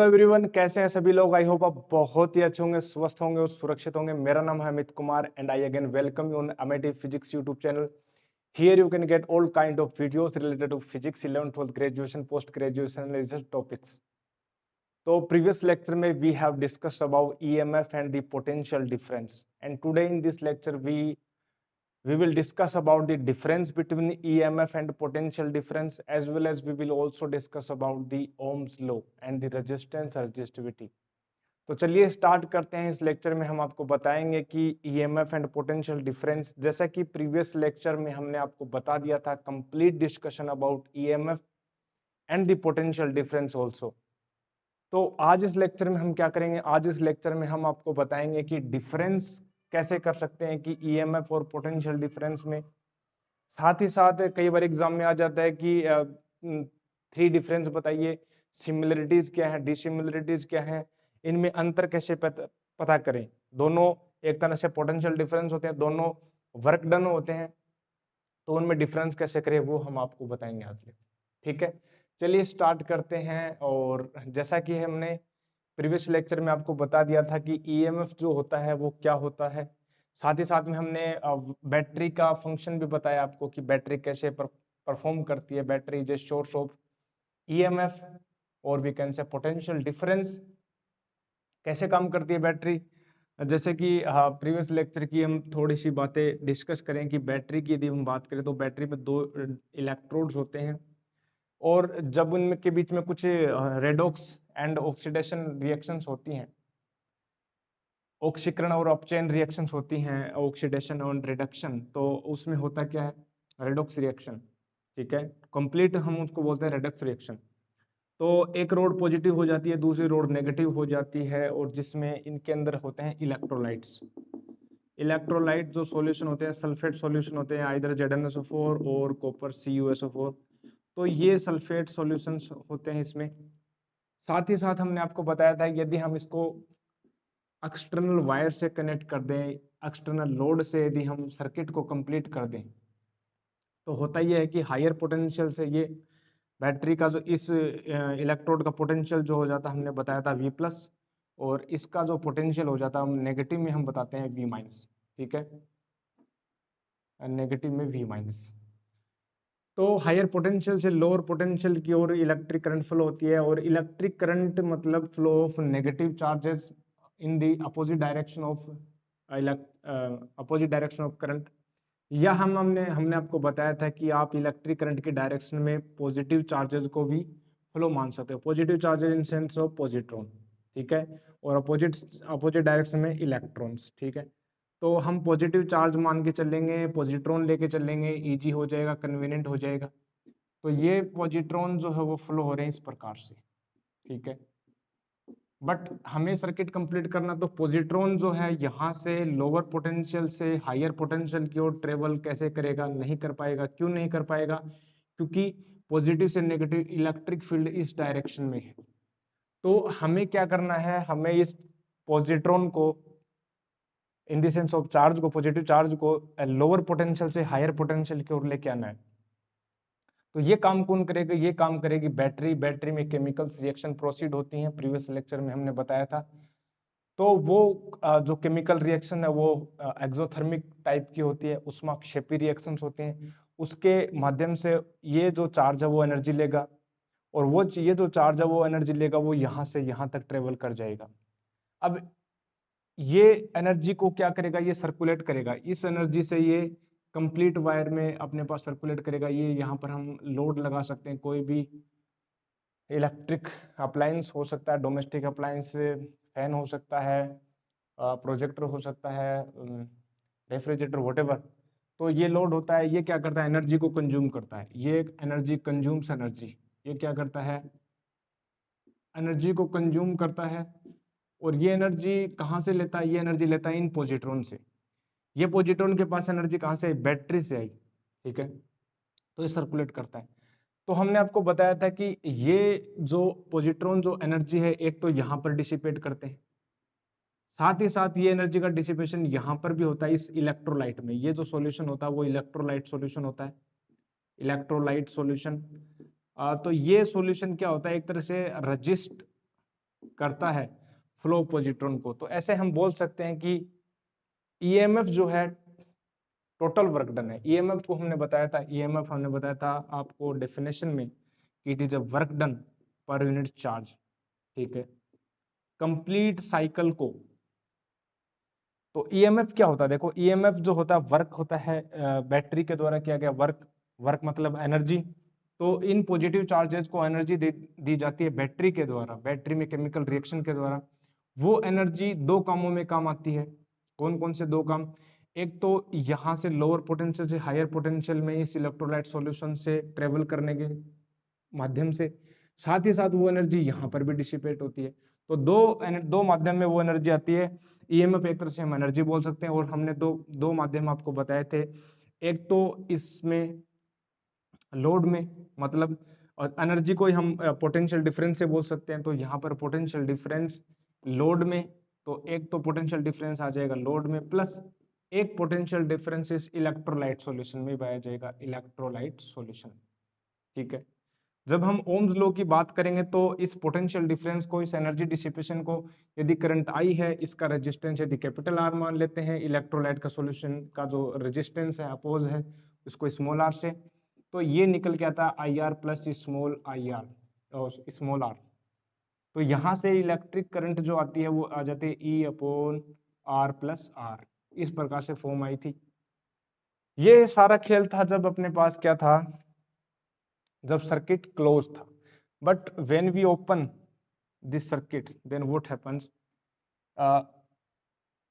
Everyone, कैसे हैं सभी लोग। आई होप आप बहुत ही अच्छे होंगे, स्वस्थ होंगे और सुरक्षित होंगे। मेरा नाम है Amit Kumar and I again welcome you on Amity physics YouTube channel. Here you can get all kind of videos related to physics 11th 12th graduation, post graduation research topics. तो प्रीवियस लेक्चर में we have discussed about EMF and the potential difference, and today in this lecture we will discuss about the difference between EMF and potential difference, as well as we will also discuss about the Ohm's law and the resistance resistivity। तो चलिए start करते हैं। इस lecture में हम आपको बताएंगे कि EMF एंड पोटेंशियल डिफरेंस, जैसा कि प्रीवियस लेक्चर में हमने आपको बता दिया था, complete discussion about EMF and the potential difference also. तो आज इस लेक्चर में हम क्या करेंगे, आज इस लेक्चर में हम आपको बताएंगे कि डिफरेंस कैसे कर सकते हैं कि ईएमएफ और पोटेंशियल डिफरेंस में। साथ ही साथ कई बार एग्जाम में आ जाता है कि 3 डिफरेंस बताइए, सिमिलरिटीज क्या है, डिसिमिलरिटीज क्या है, इनमें अंतर कैसे पता करें। दोनों एक तरह से पोटेंशियल डिफरेंस होते हैं, दोनों वर्क डन होते हैं, तो उनमें डिफरेंस कैसे करें वो हम आपको बताएंगे आज। ठीक है, चलिए स्टार्ट करते हैं। और जैसा कि हमने प्रीवियस लेक्चर में आपको बता दिया था कि ईएमएफ जो होता है वो क्या होता है, साथ ही साथ में हमने बैटरी का फंक्शन भी बताया आपको कि बैटरी कैसे परफॉर्म करती है। Battery is a source of EMF, और we can say potential difference कैसे काम करती है बैटरी। जैसे कि प्रीवियस लेक्चर की हम थोड़ी सी बातें डिस्कस करें कि बैटरी की यदि हम बात करें तो बैटरी में 2 इलेक्ट्रोड्स होते हैं, और जब उनके बीच में कुछ रेडॉक्स एंड ऑक्सीडेशन रिएक्शंस होती हैं, ऑक्सीकरण और अपचयन रिएक्शंस होती हैं, ऑक्सीडेशन और रिडक्शन, तो उसमें होता क्या है, रेडॉक्स रिएक्शन। ठीक है, कंप्लीट हम उसको बोलते हैं रेडॉक्स रिएक्शन। तो एक रोड पॉजिटिव हो जाती है, दूसरी रोड नेगेटिव हो जाती है, और जिसमें इनके अंदर होते हैं इलेक्ट्रोलाइट्स। इलेक्ट्रोलाइट जो सॉल्यूशन होते हैं, सल्फेट सॉल्यूशन होते हैं, आइदर ZnSO4 और कॉपर CuSO4। तो ये सल्फेट सॉल्यूशंस होते हैं इसमें। साथ ही साथ हमने आपको बताया था यदि हम इसको एक्सटर्नल वायर से कनेक्ट कर दें, एक्सटर्नल लोड से यदि हम सर्किट को कंप्लीट कर दें, तो होता यह है कि हायर पोटेंशियल से ये बैटरी का जो इस इलेक्ट्रोड का पोटेंशियल जो हो जाता हमने बताया था V+, और इसका जो पोटेंशियल हो जाता हम नेगेटिव में हम बताते हैं V-। ठीक है, नेगेटिव में V-। तो हायर पोटेंशियल से लोअर पोटेंशियल की ओर इलेक्ट्रिक करंट फ्लो होती है, और इलेक्ट्रिक करंट मतलब flow of negative charges in the opposite direction of current. या हमने आपको बताया था कि आप इलेक्ट्रिक करंट के डायरेक्शन में पॉजिटिव चार्जेस को भी फ्लो मान सकते हो, positive charges in sense of positron. ठीक है, और अपोजिट डायरेक्शन में इलेक्ट्रॉन्स। ठीक है, तो हम पॉजिटिव चार्ज मान के चलेंगे, पॉजिट्रॉन लेके चलेंगे, इजी हो जाएगा, कन्वीनियंट हो जाएगा। तो ये पॉजिट्रॉन जो है वो फ्लो हो रहे हैं इस प्रकार से। ठीक है, बट हमें सर्किट कंप्लीट करना, तो पॉजिट्रॉन जो है यहाँ से लोअर पोटेंशियल से हायर पोटेंशियल की ओर ट्रेवल कैसे करेगा, नहीं कर पाएगा। क्यों नहीं कर पाएगा, क्योंकि पॉजिटिव से नेगेटिव इलेक्ट्रिक फील्ड इस डायरेक्शन में है। तो हमें क्या करना है, हमें इस पॉजिट्रॉन को in the sense of charge को, पॉजिटिव चार्ज को लोअर पोटेंशियल से हायर पोटेंशियल की ओर लेके आना है। तो ये काम कौन करेगा, ये काम करेगी बैटरी। बैटरी में केमिकल्स रिएक्शन प्रोसीड होती हैं, प्रीवियस लेक्चर में हमने बताया था। तो वो जो केमिकल रिएक्शन है वो एक्सोथर्मिक टाइप की होती है, ऊष्माक्षेपी रिएक्शंस होते हैं। उसके माध्यम से ये जो चार्ज है वो एनर्जी लेगा, और वो ये जो चार्ज है वो एनर्जी लेगा, वो यहाँ से यहाँ तक ट्रेवल कर जाएगा। अब ये एनर्जी को क्या करेगा, ये सर्कुलेट करेगा। इस एनर्जी से ये कंप्लीट वायर में अपने पास सर्कुलेट करेगा। ये यहाँ पर हम लोड लगा सकते हैं, कोई भी इलेक्ट्रिक अप्लायंस हो सकता है, डोमेस्टिक अप्लायंस, फैन हो सकता है, प्रोजेक्टर हो सकता है, रेफ्रिजरेटर, व्हाटएवर। तो ये लोड होता है, ये क्या करता है, एनर्जी को कंज्यूम करता है। ये एक एनर्जी कंज्यूम्स एनर्जी, ये क्या करता है, एनर्जी को कंज्यूम करता है। और ये एनर्जी कहाँ से लेता है, ये एनर्जी लेता है इन पॉजिट्रॉन से। ये पॉजिट्रॉन के पास एनर्जी कहाँ से आई, बैटरी से आई। ठीक है, तो ये सर्कुलेट करता है। तो हमने आपको बताया था कि ये जो पॉजिट्रॉन जो एनर्जी है, एक तो यहाँ पर डिसिपेट करते हैं, साथ ही साथ ये एनर्जी का डिसिपेशन यहाँ पर भी होता है इस इलेक्ट्रोलाइट में। ये जो सॉल्यूशन होता है वो इलेक्ट्रोलाइट सॉल्यूशन होता है, इलेक्ट्रोलाइट सॉल्यूशन। तो ये सॉल्यूशन क्या होता है, एक तरह से रजिस्ट करता है फ्लो पॉजिट्रॉन को। तो ऐसे हम बोल सकते हैं कि ईएमएफ जो है टोटल वर्क डन है। ईएमएफ को हमने बताया था, ईएमएफ हमने बताया था आपको डेफिनेशन में कि it is a work done पर यूनिट चार्ज, ठीक है, कंप्लीट साइकिल को। तो ईएमएफ क्या होता है, देखो ईएमएफ जो होता है वर्क होता है बैटरी के द्वारा किया गया वर्क, वर्क मतलब एनर्जी। तो इन पॉजिटिव चार्जेस को एनर्जी दी जाती है बैटरी के द्वारा, बैटरी में केमिकल रिएक्शन के द्वारा। वो एनर्जी दो कामों में काम आती है। कौन कौन से दो काम? एक तो यहाँ से लोअर पोटेंशियल से हायर पोटेंशियल में इस इलेक्ट्रोलाइट सॉल्यूशन से ट्रेवल करने के माध्यम से, साथ ही साथ वो एनर्जी यहाँ पर भी डिसिपेट होती है। तो दो माध्यम में वो एनर्जी आती है। ईएमएफ एक तरह से हम एनर्जी बोल सकते हैं, और हमने दो माध्यम आपको बताए थे। एक तो इसमें लोड में, मतलब और एनर्जी को ही हम पोटेंशियल डिफरेंस से बोल सकते हैं। तो यहाँ पर पोटेंशियल डिफरेंस लोड में, तो एक तो पोटेंशियल डिफरेंस आ जाएगा लोड में, प्लस एक पोटेंशियल डिफरेंस इस इलेक्ट्रोलाइट सॉल्यूशन में भी आ जाएगा, इलेक्ट्रोलाइट सॉल्यूशन, ठीक है। जब हम ओम्स लॉ की बात करेंगे तो इस पोटेंशियल डिफरेंस को, इस एनर्जी डिसिपेशन को, यदि करंट आई है, इसका रेजिस्टेंस यदि कैपिटल आर मान लेते हैं, इलेक्ट्रोलाइट का सॉल्यूशन का जो रेजिस्टेंस है अपोज है उसको स्मॉल आर से, तो ये निकल के आता है I R plus small I R, small R. तो यहाँ से इलेक्ट्रिक करंट जो आती है वो आ जाती है E upon R plus R, इस प्रकार से फॉर्म आई थी। ये सारा खेल था जब अपने पास क्या था, जब सर्किट क्लोज था। But when we open this circuit then what happens,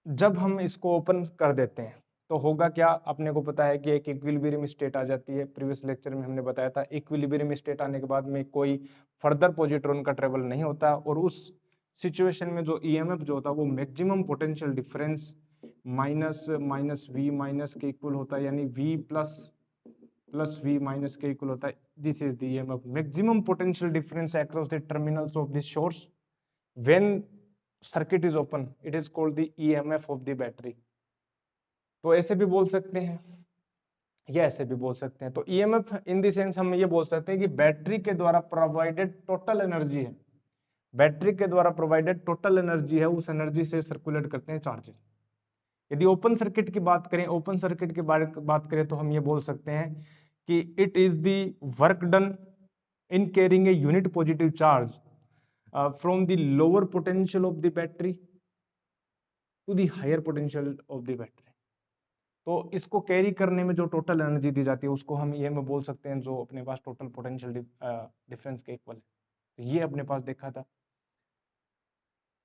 जब हम इसको ओपन कर देते हैं तो होगा क्या, अपने को पता है कि एक इक्विलिब्रियम स्टेट आ जाती है। प्रीवियस लेक्चर में हमने बताया था इक्विलिब्रियम स्टेट आने के बाद में कोई फर्दर पॉजिट्रॉन का ट्रेवल नहीं होता, और उस सिचुएशन में जो ईएमएफ जो होता है वो maximum potential difference minus minus V minus के इक्वल होता है, यानी वी प्लस वी माइनस के इक्वल होता है। This is the EMF, maximum potential difference across the terminals of this source when circuit is open, it is called the EMF of the battery। तो ऐसे भी बोल सकते हैं या ऐसे भी बोल सकते हैं। तो EMF इन द सेंस हम ये बोल सकते हैं कि बैटरी के द्वारा प्रोवाइडेड टोटल एनर्जी है, बैटरी के द्वारा प्रोवाइडेड टोटल एनर्जी है, उस एनर्जी से सर्कुलेट करते हैं चार्जेस। यदि ओपन सर्किट की बात करें, ओपन सर्किट की बात करें तो हम ये बोल सकते हैं कि it is the work done in carrying a unit positive charge from the lower potential of the battery to the higher potential of the battery। तो इसको कैरी करने में जो टोटल एनर्जी दी जाती है उसको हम ये में बोल सकते हैं जो अपने पास टोटल पोटेंशियल डिफरेंस के इक्वल है। तो ये अपने पास देखा था।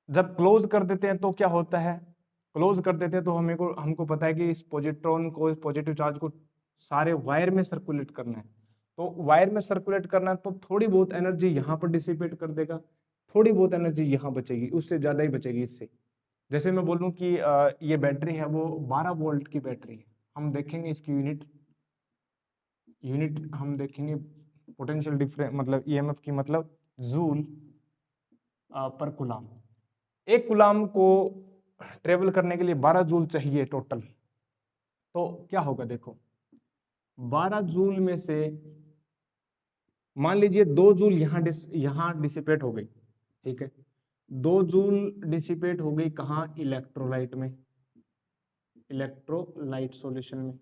जब क्लोज कर देते हैं तो क्या होता है, क्लोज कर देते हैं तो हमको पता है कि इस पॉजिट्रॉन को, इस पॉजिटिव चार्ज को सारे वायर में सर्कुलेट करना है। तो वायर में सर्कुलेट करना है तो थोड़ी बहुत एनर्जी यहाँ पर डिसिपेट कर देगा, थोड़ी बहुत एनर्जी यहाँ बचेगी, उससे ज्यादा ही बचेगी इससे। जैसे मैं बोलूँ कि ये बैटरी है वो 12 वोल्ट की बैटरी है, हम देखेंगे इसकी यूनिट हम देखेंगे पोटेंशियल डिफरेंस मतलब ईएमएफ की, मतलब जूल पर कुलाम। एक कुलाम को ट्रेवल करने के लिए 12 जूल चाहिए टोटल। तो क्या होगा देखो, 12 जूल में से मान लीजिए 2 जूल यहाँ डिसिपेट हो गई, ठीक है, 2 जूल डिसिपेट हो गई कहाँ, इलेक्ट्रोलाइट में, इलेक्ट्रोलाइट सॉल्यूशन में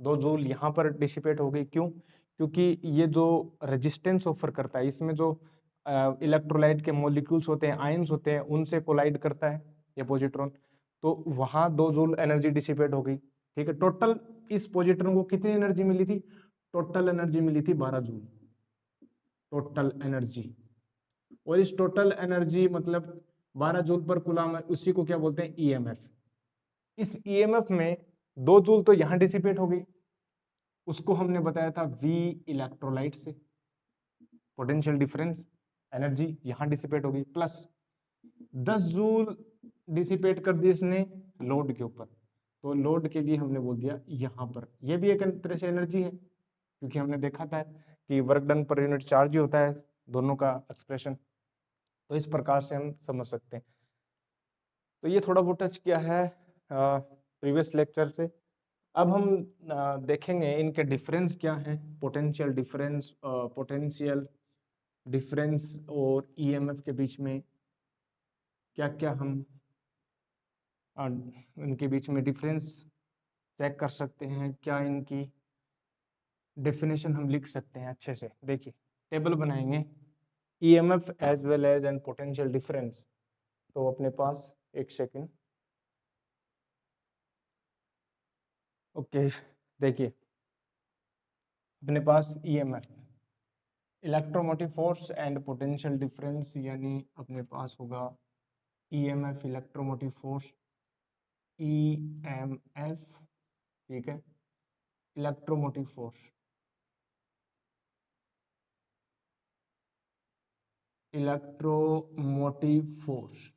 2 जूल यहाँ पर डिसिपेट हो गई। क्यों? क्योंकि ये जो रेजिस्टेंस ऑफर करता है, इसमें जो इलेक्ट्रोलाइट के मॉलिक्यूल्स होते हैं, आयंस होते हैं, उनसे कोलाइड करता है ये पॉजिट्रॉन। तो वहाँ 2 जूल एनर्जी डिसिपेट हो गई, ठीक है। टोटल इस पॉजिट्रॉन को कितनी एनर्जी मिली थी, टोटल एनर्जी मिली थी 12 जूल, टोटल एनर्जी। और इस टोटल एनर्जी मतलब 12 जूल पर कूलम है, उसी को क्या बोलते हैं, ईएमएफ। इस ईएमएफ में 2 जूल तो यहाँ डिसिपेट हो गई, उसको हमने बताया था वी इलेक्ट्रोलाइट से, पोटेंशियल डिफरेंस एनर्जी यहाँ डिसिपेट हो गई, प्लस 10 जूल डिसिपेट कर दी इसने लोड के ऊपर। तो लोड के लिए हमने बोल दिया यहाँ पर, ये भी एक तरह से एनर्जी है, क्योंकि हमने देखा था कि वर्क डन पर यूनिट चार्ज ही होता है दोनों का एक्सप्रेशन। तो इस प्रकार से हम समझ सकते हैं। तो ये थोड़ा बहुत टच किया है प्रीवियस लेक्चर से। अब हम देखेंगे इनके डिफरेंस क्या है, पोटेंशियल डिफरेंस, पोटेंशियल डिफरेंस और ईएमएफ के बीच में क्या क्या हम इनके बीच में डिफरेंस चेक कर सकते हैं, क्या इनकी डेफिनेशन हम लिख सकते हैं अच्छे से। देखिए टेबल बनाएंगे EMF as well as and potential difference. तो अपने पास एक सेकंड, ओके देखिए अपने पास EMF electromotive force and potential difference, यानी अपने पास होगा ईएमएफ इलेक्ट्रोमोटिव फोर्स ईएमएफ, ठीक है, इलेक्ट्रोमोटिव फोर्स, इलेक्ट्रोमोटिव फोर्स,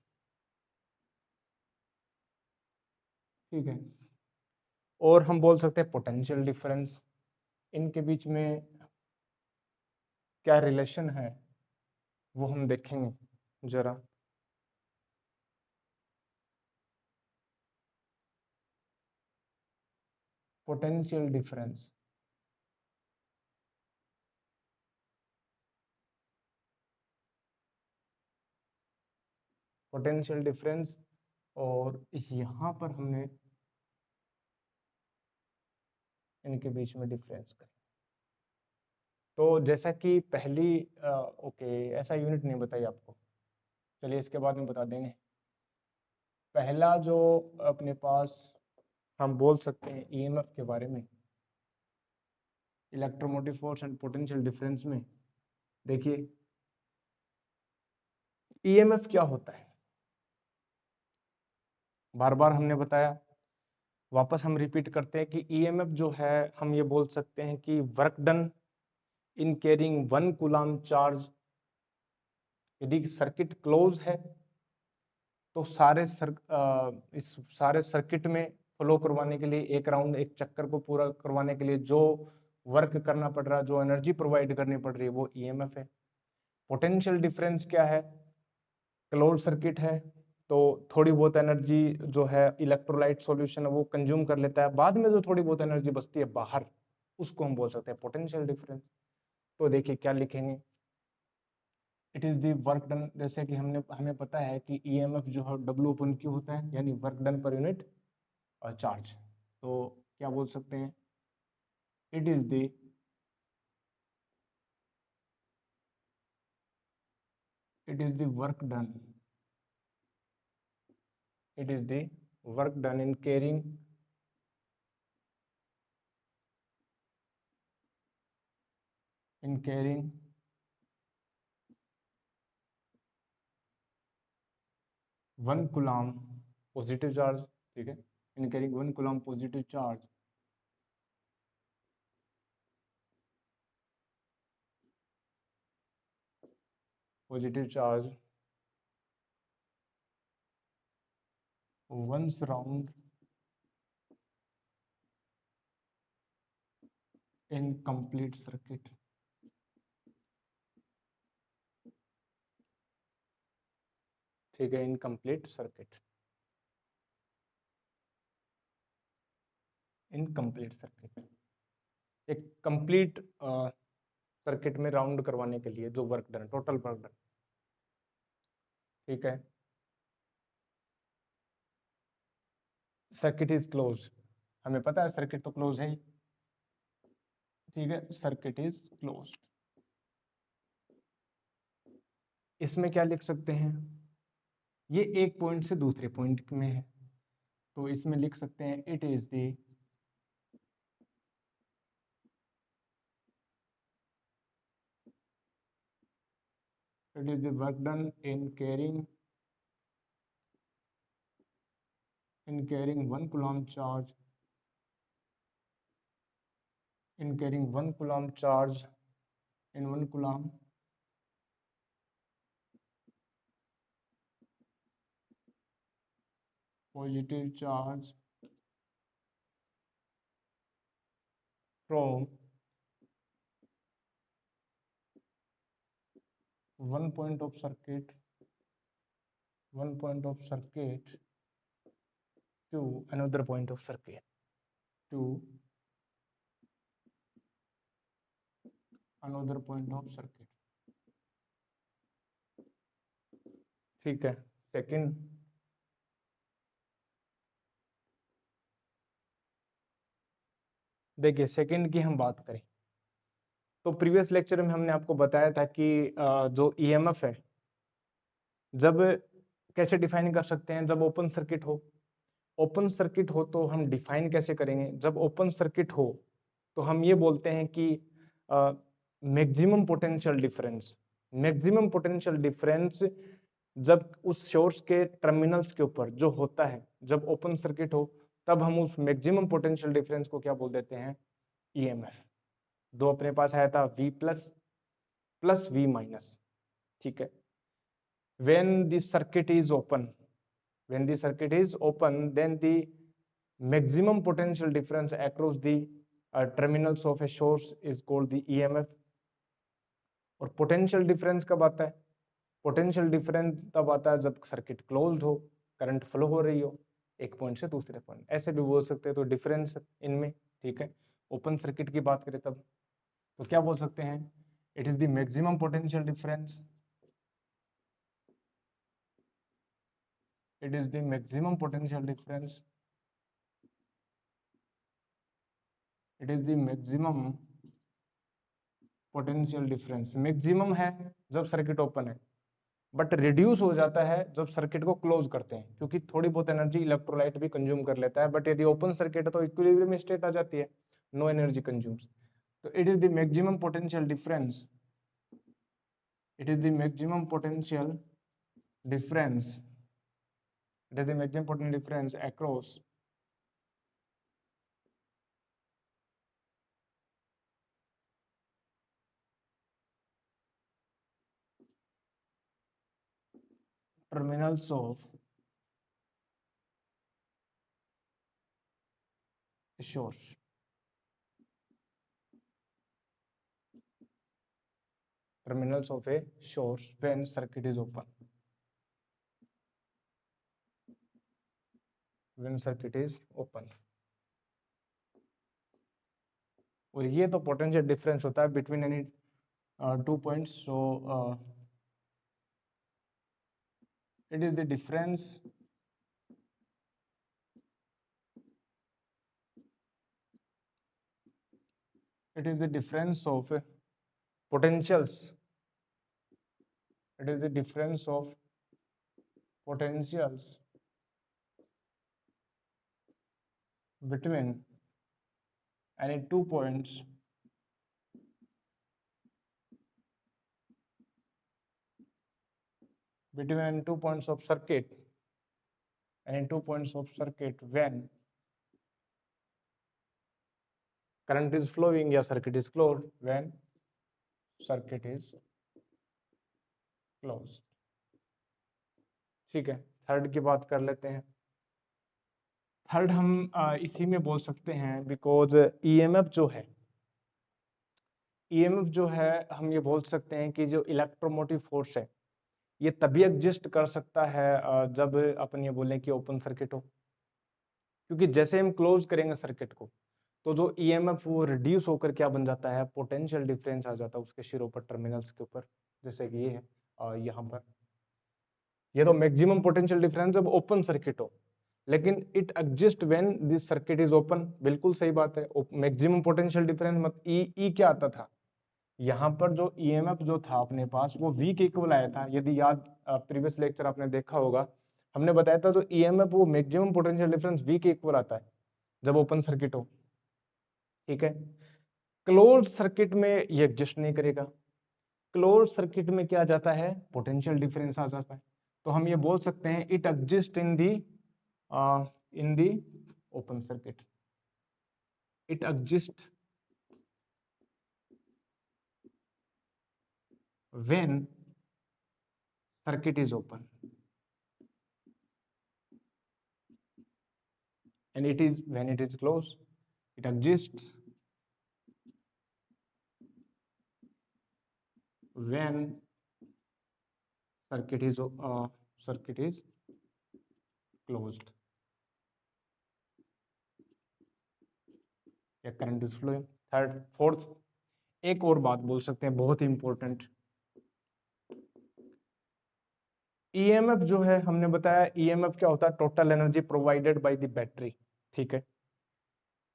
ठीक है। और हम बोल सकते हैं पोटेंशियल डिफरेंस, इनके बीच में क्या रिलेशन है वो हम देखेंगे जरा। पोटेंशियल डिफरेंस, पोटेंशियल डिफरेंस, और यहाँ पर हमने इनके बीच में डिफरेंस करें। तो जैसा कि पहली ओके ऐसा यूनिट नहीं बताई आपको, चलिए इसके बाद में बता देंगे। पहला जो अपने पास हम बोल सकते हैं ईएमएफ के बारे में, electromotive force and potential difference में, देखिए ईएमएफ क्या होता है, बार बार हमने बताया, वापस हम रिपीट करते हैं कि ईएमएफ जो है हम ये बोल सकते हैं कि work done in carrying 1 coulomb charge. यदि सर्किट क्लोज है तो इस सारे सर्किट में फ्लो करवाने के लिए एक राउंड, एक चक्कर को पूरा करवाने के लिए जो वर्क करना पड़ रहा है, जो एनर्जी प्रोवाइड करनी पड़ रही है, वो ईएमएफ है। पोटेंशियल डिफरेंस क्या है, क्लोज सर्किट है तो थोड़ी बहुत एनर्जी जो है इलेक्ट्रोलाइट सॉल्यूशन है वो कंज्यूम कर लेता है, बाद में जो थोड़ी बहुत एनर्जी बचती है बाहर, उसको हम बोल सकते हैं पोटेंशियल डिफरेंस। तो देखिए क्या लिखेंगे, it is the work done, जैसे कि हमें पता है कि ईएमएफ जो है W/Q होता है, यानी वर्क डन पर यूनिट और चार्ज। तो क्या बोल सकते हैं, it is the work done, it is the work done in carrying 1 coulomb positive charge, ठीक है, in carrying 1 coulomb positive charge, positive charge once round in complete circuit, ठीक है, in complete circuit, in complete circuit, एक complete circuit में round करवाने के लिए जो work done, total work done, ठीक है। सर्किट इज क्लोज, हमें पता है सर्किट तो क्लोज है ही, ठीक है, सर्किट इज क्लोज। इसमें क्या लिख सकते हैं, ये एक पॉइंट से दूसरे पॉइंट में है, तो इसमें लिख सकते हैं it is the work done in carrying 1 coulomb charge, in carrying 1 coulomb charge in 1 coulomb positive charge from one point of circuit to another point of circuit, to another point of circuit, ठीक है। Second, देखिए second की हम बात करें तो previous lecture में हमने आपको बताया था कि जो ईएमएफ है जब कैसे डिफाइन कर सकते हैं, जब ओपन सर्किट हो। ओपन सर्किट हो तो हम डिफाइन कैसे करेंगे? जब ओपन सर्किट हो तो हम ये बोलते हैं कि maximum potential difference, maximum potential difference जब उस सोर्स के टर्मिनल्स के ऊपर जो होता है, जब ओपन सर्किट हो तब हम उस मैक्सिमम पोटेंशियल डिफरेंस को क्या बोल देते हैं? ईएमएफ। दो अपने पास आया था V plus plus V minus, ठीक है। when the circuit is open, when the circuit is open, then the maximum potential difference across the terminals of a source is called the EMF। और potential difference कब आता है? Potential difference तब आता है जब सर्किट क्लोज्ड हो, current flow हो रही हो एक पॉइंट से दूसरे पॉइंट, ऐसे भी बोल सकते हैं। तो डिफरेंस इनमें, ठीक है। ओपन सर्किट की बात करें तब तो क्या बोल सकते हैं? It is the maximum potential difference, it is the maximum potential difference, it is the maximum potential difference। Maximum है जब सर्किट ओपन है, बट रिड्यूस हो जाता है जब सर्किट को क्लोज करते हैं, क्योंकि थोड़ी बहुत एनर्जी इलेक्ट्रोलाइट भी कंज्यूम कर लेता है। बट यदि ओपन सर्किट है तो इक्विलिब्रियम स्टेट आ जाती है, नो एनर्जी कंज्यूम्स। तो it is the maximum potential difference, it is the maximum potential difference, it is the maximum potential difference across terminals of a source, terminals of a source when circuit is open, when circuit is open। और ये तो potential difference होता है between any two points. So it is the difference it is the difference of potentials, it is the difference of potentials between any 2 points between 2 points of circuit, and 2 points of circuit when current is flowing या circuit is closed, when circuit is closed। ठीक है, third की बात कर लेते हैं। Third हम इसी में बोल सकते हैं, बिकॉज ईएमएफ जो है, ईएमएफ जो है हम ये बोल सकते हैं कि जो इलेक्ट्रोमोटिव फोर्स है ये तभी एग्जिस्ट कर सकता है जब अपन ये बोलें कि ओपन सर्किट हो। क्योंकि जैसे हम क्लोज करेंगे सर्किट को तो जो ईएमएफ वो रिड्यूस होकर क्या बन जाता है? पोटेंशियल डिफरेंस आ जाता है उसके सिरों पर, टर्मिनल्स के ऊपर, जैसे कि ये है यहाँ पर। ये तो मैक्सिमम पोटेंशियल डिफरेंस जब ओपन सर्किट हो, लेकिन it exist when this circuit is open. बिल्कुल सही बात है। मैक्सिमम पोटेंशियल डिफरेंस मत ई क्या आता था यहाँ पर? जो ईएमएफ जो था अपने पास वो V के इक्वल आया था। यदि याद प्रीवियस लेक्चर आपने देखा होगा, हमने बताया था जो ईएमएफ वो मैक्सिमम पोटेंशियल डिफरेंस V के इक्वल आता है जब ओपन सर्किट हो, ठीक है। क्लोज सर्किट में ये एग्जिस्ट नहीं करेगा। क्लोज सर्किट में क्या जाता है? पोटेंशियल डिफरेंस आ जाता है। तो हम ये बोल सकते हैं it exist in the open circuit, it exist when circuit is open, and it is when it is closed, it exists when circuit is closed या current is flowing. Third, fourth, एक और बात बोल सकते हैं बहुत ही इंपॉर्टेंट, ईएमएफ जो है हमने बताया, ईएमएफ क्या होता है, total energy provided by the battery, ठीक है।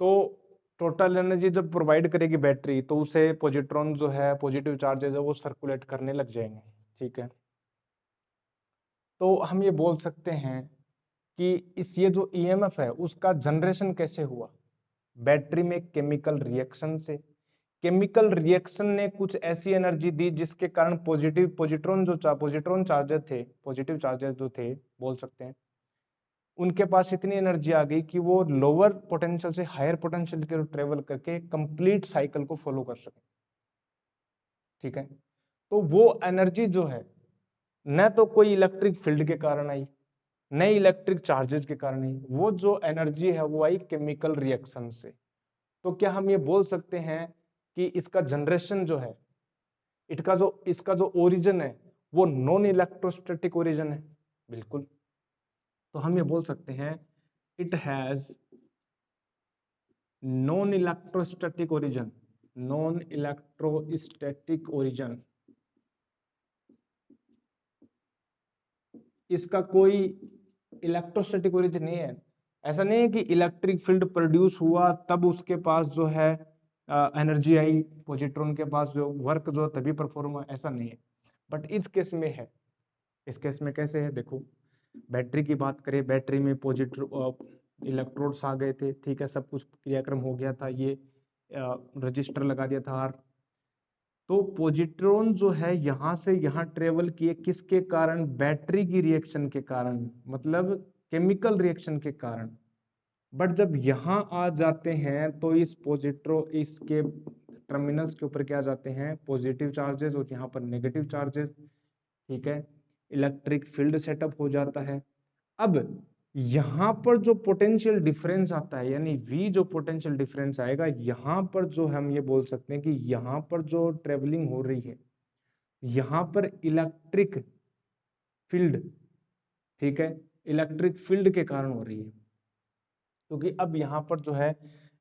तो टोटल एनर्जी जब प्रोवाइड करेगी बैटरी तो उसे पॉजिट्रॉन जो है, पॉजिटिव चार्जेस है वो सर्कुलेट करने लग जाएंगे, ठीक है। तो हम ये बोल सकते हैं कि ये जो ईएमएफ है उसका जनरेशन कैसे हुआ, बैटरी में केमिकल रिएक्शन से। केमिकल रिएक्शन ने कुछ ऐसी एनर्जी दी जिसके कारण पॉजिट्रॉन चार्जेस थे, पॉजिटिव चार्जेस जो थे बोल सकते हैं, उनके पास इतनी एनर्जी आ गई कि वो लोअर पोटेंशियल से हायर पोटेंशियल की ओर ट्रेवल करके कंप्लीट साइकिल को फॉलो कर सके, ठीक है। तो वो एनर्जी जो है न तो कोई इलेक्ट्रिक फील्ड के कारण आई, न इलेक्ट्रिक चार्जेस के कारण आई, वो जो एनर्जी है वो आई केमिकल रिएक्शन से। तो क्या हम ये बोल सकते हैं कि इसका जनरेशन जो है, इसका जो ओरिजिन है वो नॉन इलेक्ट्रोस्टैटिक ओरिजिन है, बिल्कुल। तो हम ये बोल सकते हैं it has non electrostatic origin, non electrostatic origin. इसका कोई इलेक्ट्रोस्टैटिक ओरिजिन नहीं है। ऐसा नहीं है कि इलेक्ट्रिक फील्ड प्रोड्यूस हुआ तब उसके पास जो है एनर्जी आई, पॉजिट्रॉन के पास जो वर्क जो तभी परफॉर्म हुआ, ऐसा नहीं है। बट इस केस में है। इस केस में कैसे है, देखो बैटरी की बात करें, बैटरी में पॉजिटिव इलेक्ट्रोड्स आ गए थे, ठीक है, सब कुछ क्रियाक्रम हो गया था, ये रजिस्टर लगा दिया था आर। तो पॉजिट्रॉन जो है यहां से यहां ट्रेवल किए किसके कारण, बैटरी की रिएक्शन के कारण, मतलब केमिकल रिएक्शन के कारण। बट जब यहां आ जाते हैं तो इसके टर्मिनल्स के ऊपर क्या आ जाते हैं, पॉजिटिव चार्जेस, और यहाँ पर नेगेटिव चार्जेस, ठीक है। इलेक्ट्रिक फील्ड सेटअप हो जाता है। अब यहां पर जो पोटेंशियल डिफरेंस आता है, यानी V जो पोटेंशियल डिफरेंस आएगा, यहां पर जो हम ये बोल सकते हैं कि यहां पर जो ट्रेवलिंग हो रही है, यहां पर इलेक्ट्रिक फील्ड, ठीक है, इलेक्ट्रिक फील्ड के कारण हो रही है। क्योंकि अब यहाँ पर जो है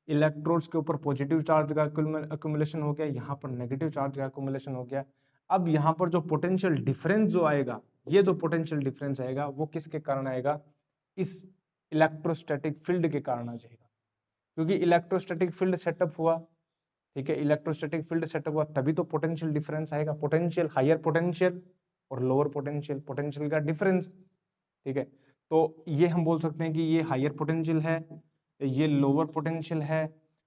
इलेक्ट्रोड्स के ऊपर पॉजिटिव चार्ज का अक्यूमुलेशन हो गया, यहाँ पर नेगेटिव चार्ज का अक्यूमुलेशन हो गया। अब यहाँ पर जो पोटेंशियल डिफरेंस जो आएगा, ये जो पोटेंशियल डिफरेंस आएगा वो किसके कारण आएगा, इस इलेक्ट्रोस्टैटिक फील्ड के कारण आ जाएगा। क्योंकि इलेक्ट्रोस्टैटिक फील्ड सेटअप हुआ, ठीक है, इलेक्ट्रोस्टैटिक फील्ड सेटअप हुआ तभी तो पोटेंशियल डिफरेंस आएगा, पोटेंशियल, हायर पोटेंशियल और लोअर पोटेंशियल, पोटेंशियल का डिफरेंस, ठीक है। तो ये हम बोल सकते हैं कि ये हायर पोटेंशियल है, ये लोअर पोटेंशियल है।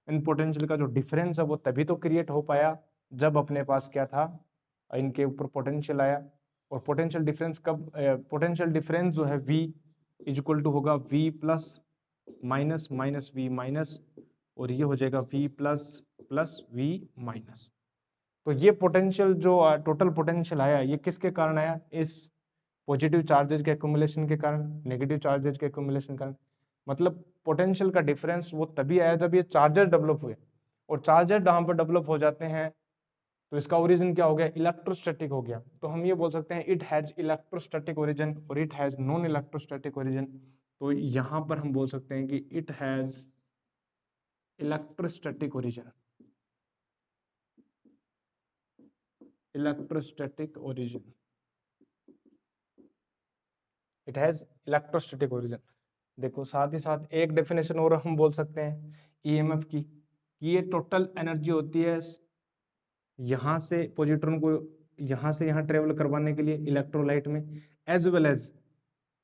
इन पोटेंशियल का जो डिफरेंस है वो तभी तो क्रिएट हो पाया जब अपने पास क्या था, इनके ऊपर पोटेंशियल आया। और पोटेंशियल डिफरेंस कब, पोटेंशियल डिफरेंस जो है V इज इक्वल टू होगा V plus minus minus V minus, और ये हो जाएगा V plus plus V minus. तो ये पोटेंशियल जो टोटल पोटेंशियल आया, ये किसके कारण आया, इस पॉजिटिव चार्जेज के एक्यूमुलेशन के कारण, नेगेटिव चार्जेज के एक्यूमुलेशन के कारण। मतलब पोटेंशियल का डिफरेंस वो तभी आया जब ये चार्जेस डेवलप हुए, और चार्जेस जहां पर डेवलप हो जाते हैं तो इसका ओरिजिन क्या हो गया, इलेक्ट्रोस्टैटिक हो गया। तो हम ये बोल सकते हैं इट हैज इलेक्ट्रोस्टैटिक ओरिजिन और it has non electrostatic origin. तो यहां पर हम बोल सकते हैं कि it has electrostatic origin, electrostatic origin, it has electrostatic origin. देखो साथ ही साथ एक डेफिनेशन और हम बोल सकते हैं ईएमएफ की, कि ये टोटल एनर्जी होती है यहाँ से पॉजिट्रॉन को यहाँ से यहाँ ट्रेवल करवाने के लिए इलेक्ट्रोलाइट में, एज वेल एज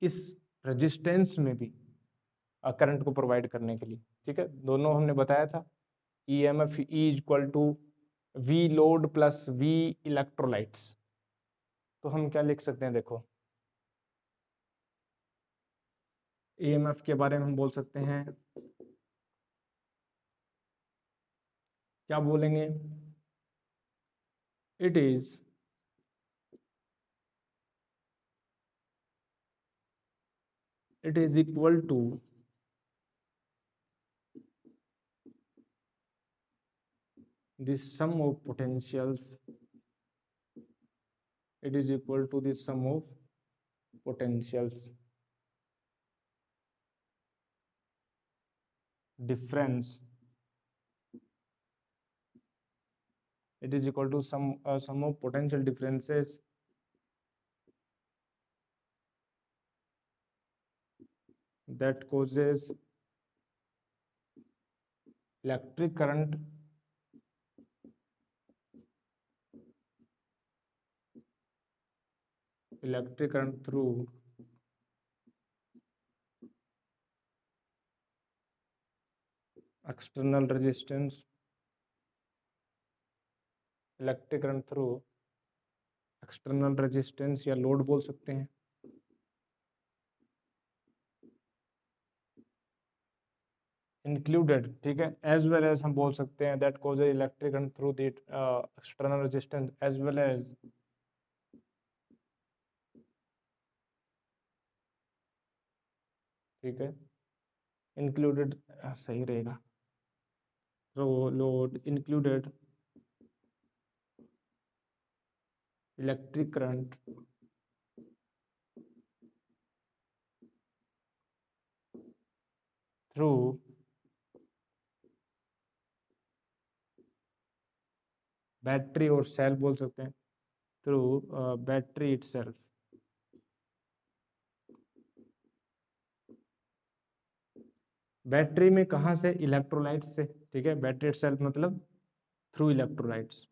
इस रेजिस्टेंस में भी करंट को प्रोवाइड करने के लिए, ठीक है। दोनों हमने बताया था EMF E equal to V load plus V electrolytes. तो हम क्या लिख सकते हैं, देखो ईएमएफ के बारे में हम बोल सकते हैं, क्या बोलेंगे, it is equal to the sum of potentials, it is equal to the sum of potentials difference, it is equal to sum of potential differences that causes electric current through external resistance, electric current through external resistance या load बोल सकते हैं, included, ठीक है, as well as हम बोल सकते हैं that causes electric current through the external resistance as well as ठीक है, इंक्लूडेड सही रहेगा, तो load included electric current through battery और सेल बोल सकते हैं, थ्रू बैटरी इटसेल्फ, बैटरी में कहाँ से, इलेक्ट्रोलाइट्स से, ठीक है, बैटरी इटसेल्फ मतलब थ्रू इलेक्ट्रोलाइट्स,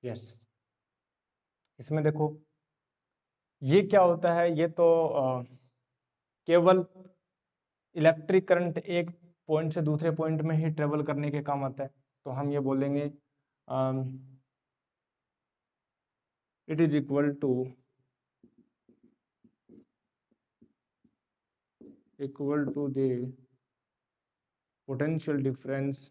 यस। इसमें देखो ये क्या होता है, ये तो केवल इलेक्ट्रिक करंट एक पॉइंट से दूसरे पॉइंट में ही ट्रेवल करने के काम आता है, तो हम ये बोलेंगे it is equal to the potential difference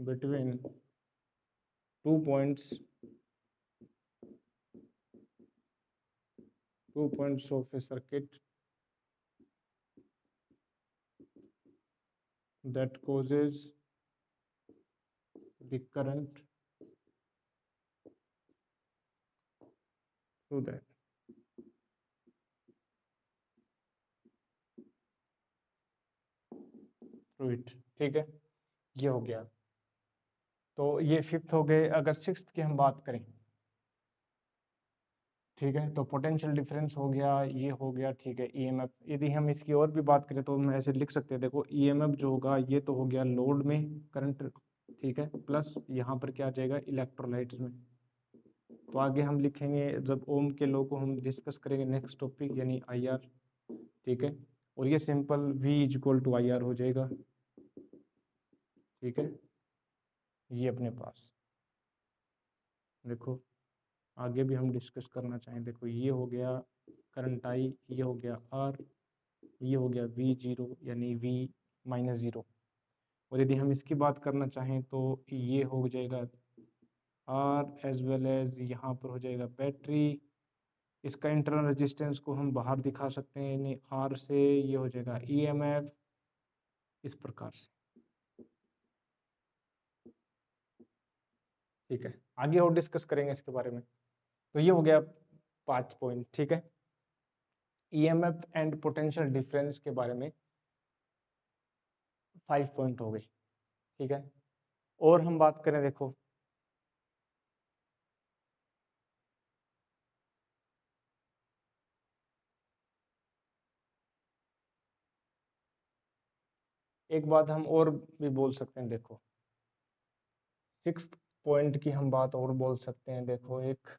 between 2 points of a circuit that causes the current through that, through it, ठीक है, ये हो गया। तो ये फिफ्थ हो गए। अगर सिक्स्थ की हम बात करें, ठीक है, तो पोटेंशियल डिफरेंस हो गया, ये हो गया, ठीक है, ईएमएफ। यदि हम इसकी और भी बात करें तो हम ऐसे लिख सकते हैं, देखो ईएमएफ जो होगा ये तो हो गया लोड में करंट, ठीक है, प्लस यहाँ पर क्या आ जाएगा, इलेक्ट्रोलाइट्स में। तो आगे हम लिखेंगे जब ओम के लॉ को हम डिस्कस करेंगे नेक्स्ट टॉपिक, यानी आईआर, ठीक है, और ये simple V equal to IR हो जाएगा, ठीक है। ये अपने पास देखो आगे भी हम डिस्कस करना चाहें, देखो ये हो गया करंट I, ये हो गया R, ये हो गया V0 यानी V माइनस 0, और यदि हम इसकी बात करना चाहें तो ये हो जाएगा R एज वेल एज यहाँ पर हो जाएगा बैटरी। इसका इंटरनल रेजिस्टेंस को हम बाहर दिखा सकते हैं, यानी R से ये हो जाएगा EMF, इस प्रकार से, ठीक है। आगे और डिस्कस करेंगे इसके बारे में। तो ये हो गया 5 पॉइंट, ठीक है, EMF एंड पोटेंशियल डिफरेंस के बारे में 5 पॉइंट हो गए, ठीक है। और हम बात करें, देखो एक बात हम और भी बोल सकते हैं, देखो सिक्स्थ पॉइंट की हम बात और बोल सकते हैं, देखो एक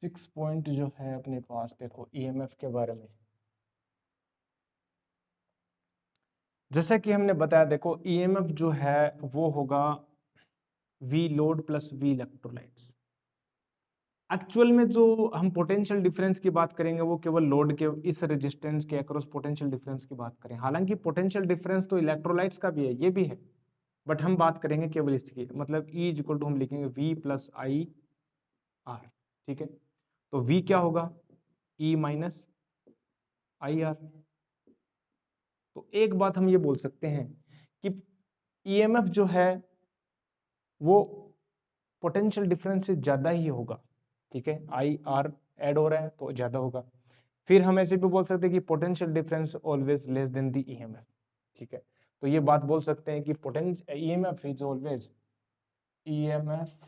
6 पॉइंट जो है अपने पास, देखो EMF के बारे में, जैसा कि हमने बताया, देखो EMF जो है वो होगा V load plus V electrolytes, actual में जो हम पोटेंशियल डिफरेंस की बात करेंगे वो केवल लोड के इस रेजिस्टेंस के अक्रॉस पोटेंशियल डिफरेंस की बात करें। हालांकि पोटेंशियल डिफरेंस तो इलेक्ट्रोलाइट्स का भी है, ये भी है, बट हम बात करेंगे केवल इसकी, मतलब E इक्वल टू हम लिखेंगे V प्लस आई आर। ठीक है, तो V क्या होगा, E माइनस आई आर। तो एक बात हम ये बोल सकते हैं कि ईएमएफ जो है वो पोटेंशियल डिफरेंस से ज्यादा ही होगा। ठीक है, आई आर ऐड हो रहा है तो ज्यादा होगा। फिर हम ऐसे भी बोल सकते हैं कि potential difference always less than the EMF. ठीक है, तो ये बात बोल सकते हैं कि potential EMF is always EMF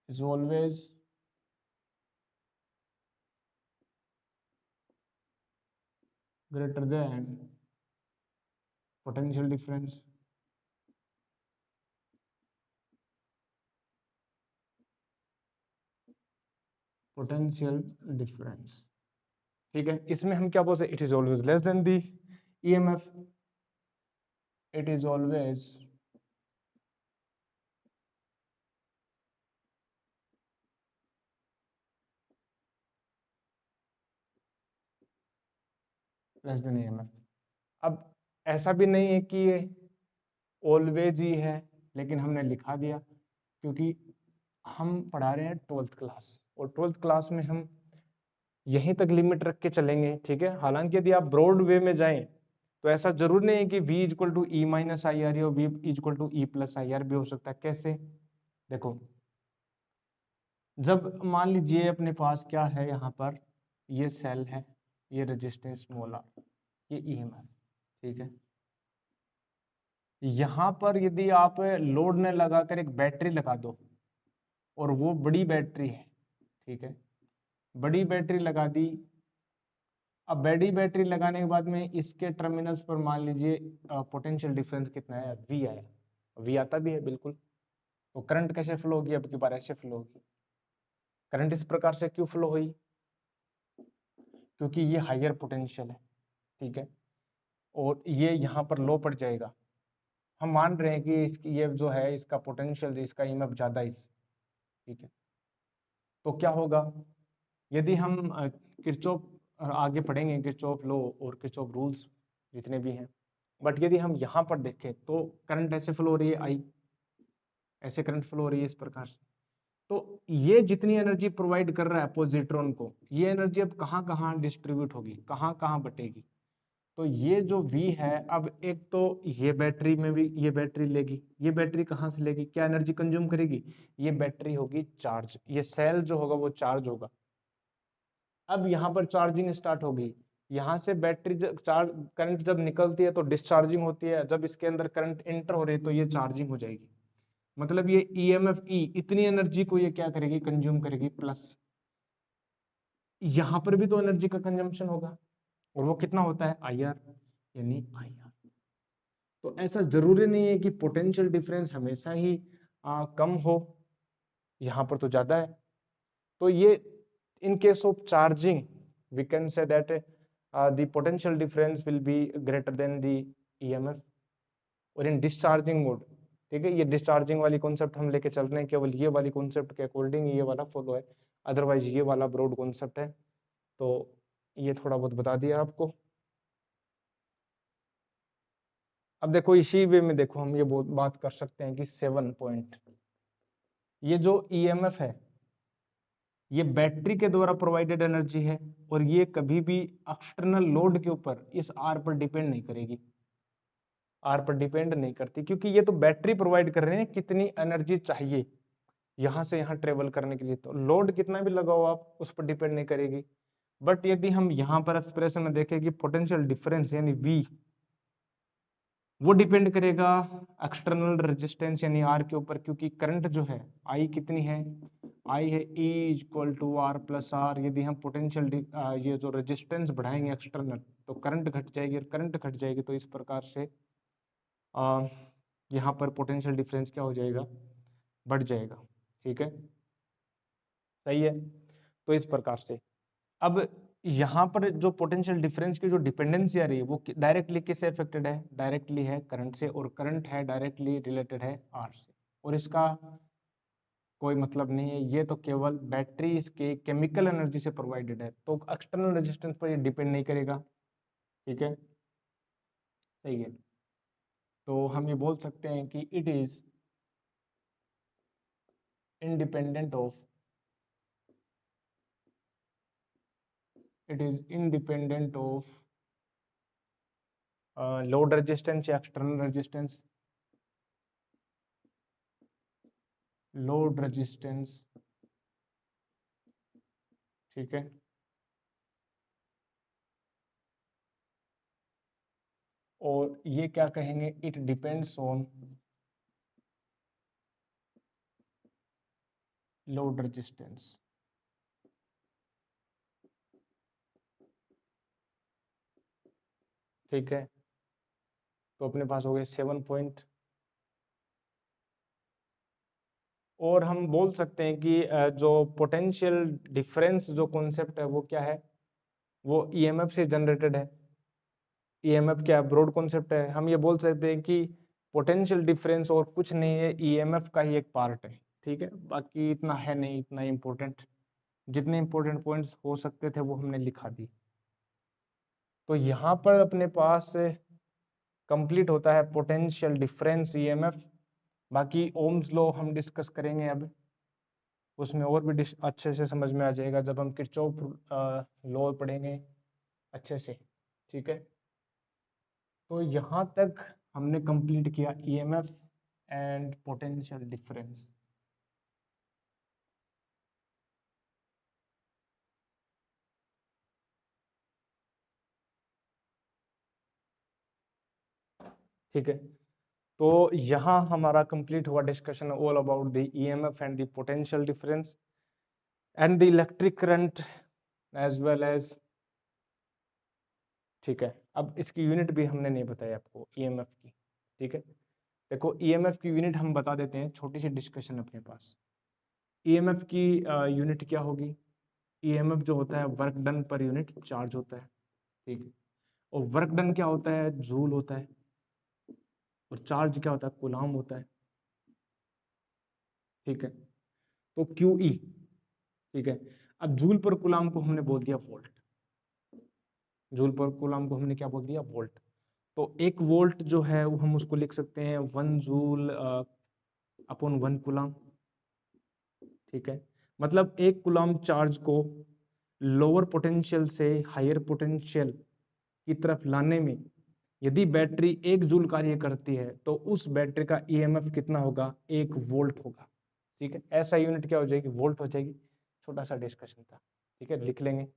is always greater than potential difference potential difference. ठीक है, इसमें हम क्या बोल सकते, it is always less than the EMF, it is always less than EMF. अब ऐसा भी नहीं है कि ये ऑलवेज ही है, लेकिन हमने लिखा दिया क्योंकि हम पढ़ा रहे हैं 12th क्लास, और 12th क्लास में हम यहीं तक लिमिट रख के चलेंगे। ठीक है, हालांकि यदि आप ब्रॉड वे में जाएं तो ऐसा जरूर नहीं है कि v equal to E minus I R या v equal to E plus I R भी हो सकता है। कैसे, देखो, जब मान लीजिए अपने पास क्या है, यहाँ पर ये सेल है, ये रेजिस्टेंस स्मॉल आर, ये ईएमएफ। ठीक है, यहाँ पर यदि आप लोड ने लगाकर एक बैटरी लगा दो और वो बड़ी बैटरी है, ठीक है, बड़ी बैटरी लगा दी। अब बड़ी बैटरी लगाने के बाद में इसके टर्मिनल्स पर मान लीजिए पोटेंशियल डिफरेंस कितना है, V आया, V आता भी है बिल्कुल। तो करंट कैसे फ्लो होगी, अब की बार ऐसे फ्लो होगी। करंट इस प्रकार से क्यों फ्लो हुई, क्योंकि ये हायर पोटेंशियल है। ठीक है, और ये यहाँ पर लो पड़ जाएगा। हम मान रहे हैं कि इसकी ये जो है इसका पोटेंशियल, इसका ईएमएफ ज्यादा है। ठीक है, तो क्या होगा, यदि हम किरचॉफ आगे पढ़ेंगे, किरचॉफ लॉ और किरचॉफ रूल्स जितने भी हैं, बट यदि हम यहाँ पर देखें तो करंट ऐसे फ्लो हो रही है, आई ऐसे करंट फ्लो हो रही है इस प्रकार से। तो ये जितनी एनर्जी प्रोवाइड कर रहा है पॉजिट्रॉन को, ये एनर्जी अब कहाँ कहाँ डिस्ट्रीब्यूट होगी, कहाँ कहाँ बटेगी। तो ये जो V है, अब एक तो ये बैटरी में भी ये बैटरी लेगी, ये बैटरी कहाँ से लेगी, क्या एनर्जी कंज्यूम करेगी, ये बैटरी होगी चार्ज, ये सेल जो होगा वो चार्ज होगा। अब यहाँ पर चार्जिंग स्टार्ट होगी, यहाँ से बैटरी चार्ज करंट जब निकलती है तो डिस्चार्जिंग होती है, जब इसके अंदर करंट एंटर हो रही है तो ये चार्जिंग हो जाएगी। मतलब ये ईएमएफ ई इतनी एनर्जी को ये क्या करेगी, कंज्यूम करेगी, प्लस यहाँ पर भी तो एनर्जी का कंजम्पशन होगा, और वो कितना होता है, आई आर, यानी आई आर। तो ऐसा जरूरी नहीं है कि पोटेंशियल डिफरेंस हमेशा ही कम हो, यहाँ पर तो ज्यादा है। तो ये in case of charging we can say that the potential difference will be greater than the EMF. और इन डिस्चार्जिंग मोड, ठीक है, ये डिस्चार्जिंग वाली कॉन्सेप्ट हम लेके चल रहे हैं, केवल ये वाली कॉन्सेप्ट के अकॉर्डिंग ये वाला फॉलो है, अदरवाइज ये वाला ब्रॉड कॉन्सेप्ट है। तो ये थोड़ा बहुत बता दिया आपको। अब देखो इसी वे में देखो हम ये बात कर सकते हैं कि 7 पॉइंट, ये जो ईएमएफ है ये बैटरी के द्वारा प्रोवाइडेड एनर्जी है, और ये कभी भी एक्सटर्नल लोड के ऊपर इस आर पर डिपेंड नहीं करेगी, आर पर डिपेंड नहीं करती, क्योंकि ये तो बैटरी प्रोवाइड कर रहे हैं कितनी एनर्जी चाहिए यहाँ से यहाँ ट्रेवल करने के लिए। तो लोड कितना भी लगाओ आप उस पर डिपेंड नहीं करेगी। बट यदि हम यहाँ पर एक्सप्रेशन में देखें कि पोटेंशियल डिफरेंस यानी V वो डिपेंड करेगा एक्सटर्नल रेजिस्टेंस यानी आर के ऊपर, क्योंकि करंट जो है आई कितनी है, आई है E equal to R plus R. यदि हम पोटेंशियल ये जो रेजिस्टेंस बढ़ाएंगे एक्सटर्नल तो करंट घट जाएगी, और करंट घट जाएगी तो इस प्रकार से यहाँ पर पोटेंशियल डिफरेंस क्या हो जाएगा, बढ़ जाएगा। ठीक है, सही है। तो इस प्रकार से अब यहाँ पर जो पोटेंशियल डिफरेंस की जो डिपेंडेंसी आ रही है वो डायरेक्टली किससे अफेक्टेड है, डायरेक्टली है करंट से, और करंट है डायरेक्टली रिलेटेड है आर से, और इसका कोई मतलब नहीं है, ये तो केवल बैटरी के केमिकल एनर्जी से प्रोवाइडेड है, तो एक्सटर्नल रेजिस्टेंस पर ये डिपेंड नहीं करेगा। ठीक है, सही है। तो हम ये बोल सकते हैं कि it is independent of load resistance या एक्सटर्नल रेजिस्टेंस, लोड रेजिस्टेंस। ठीक है, और ये क्या कहेंगे, it depends on load resistance. ठीक है, तो अपने पास हो गए 7 पॉइंट। और हम बोल सकते हैं कि जो पोटेंशियल डिफरेंस जो कॉन्सेप्ट है वो क्या है, वो ईएमएफ से जनरेटेड है। ईएमएफ क्या ब्रॉड कॉन्सेप्ट है, हम ये बोल सकते हैं कि पोटेंशियल डिफरेंस और कुछ नहीं है, ईएमएफ का ही एक पार्ट है। ठीक है, बाकी इतना है नहीं, इतना इम्पोर्टेंट, जितने इम्पोर्टेंट पॉइंट्स हो सकते थे वो हमने लिखा दी। तो यहाँ पर अपने पास कंप्लीट होता है पोटेंशियल डिफरेंस ईएमएफ। बाकी ओम्स लॉ हम डिस्कस करेंगे अब, उसमें और भी अच्छे से समझ में आ जाएगा जब हम किरचॉफ लॉ पढ़ेंगे अच्छे से। ठीक है, तो यहाँ तक हमने कंप्लीट किया ईएमएफ एंड पोटेंशियल डिफरेंस। ठीक है, तो यहाँ हमारा कंप्लीट हुआ discussion all about the EMF and the potential difference and the electric current as well as. ठीक है, अब इसकी यूनिट भी हमने नहीं बताई आपको ईएमएफ की। ठीक है, देखो ईएमएफ की यूनिट हम बता देते हैं, छोटी सी डिस्कशन अपने पास। ईएमएफ की यूनिट क्या होगी, ईएमएफ जो होता है वर्क डन पर यूनिट चार्ज होता है। ठीक है, और वर्क डन क्या होता है, जूल होता है, और चार्ज क्या होता है, कूलाम होता है। ठीक है, तो क्यू ई। ठीक है, अब जूल पर कूलाम को हमने बोल दिया वोल्ट, जूल पर कूलाम को हमने क्या बोल दिया, वोल्ट। तो 1 वोल्ट जो है वो हम उसको लिख सकते हैं 1 जूल अपॉन 1 कूलाम। ठीक है, मतलब 1 कूलाम चार्ज को लोअर पोटेंशियल से हायर पोटेंशियल की तरफ लाने में यदि बैटरी 1 जूल कार्य करती है तो उस बैटरी का ईएमएफ कितना होगा, 1 वोल्ट होगा। ठीक है, ऐसा यूनिट क्या हो जाएगी, वोल्ट हो जाएगी। छोटा सा डिस्कशन था। ठीक है, लिख लेंगे।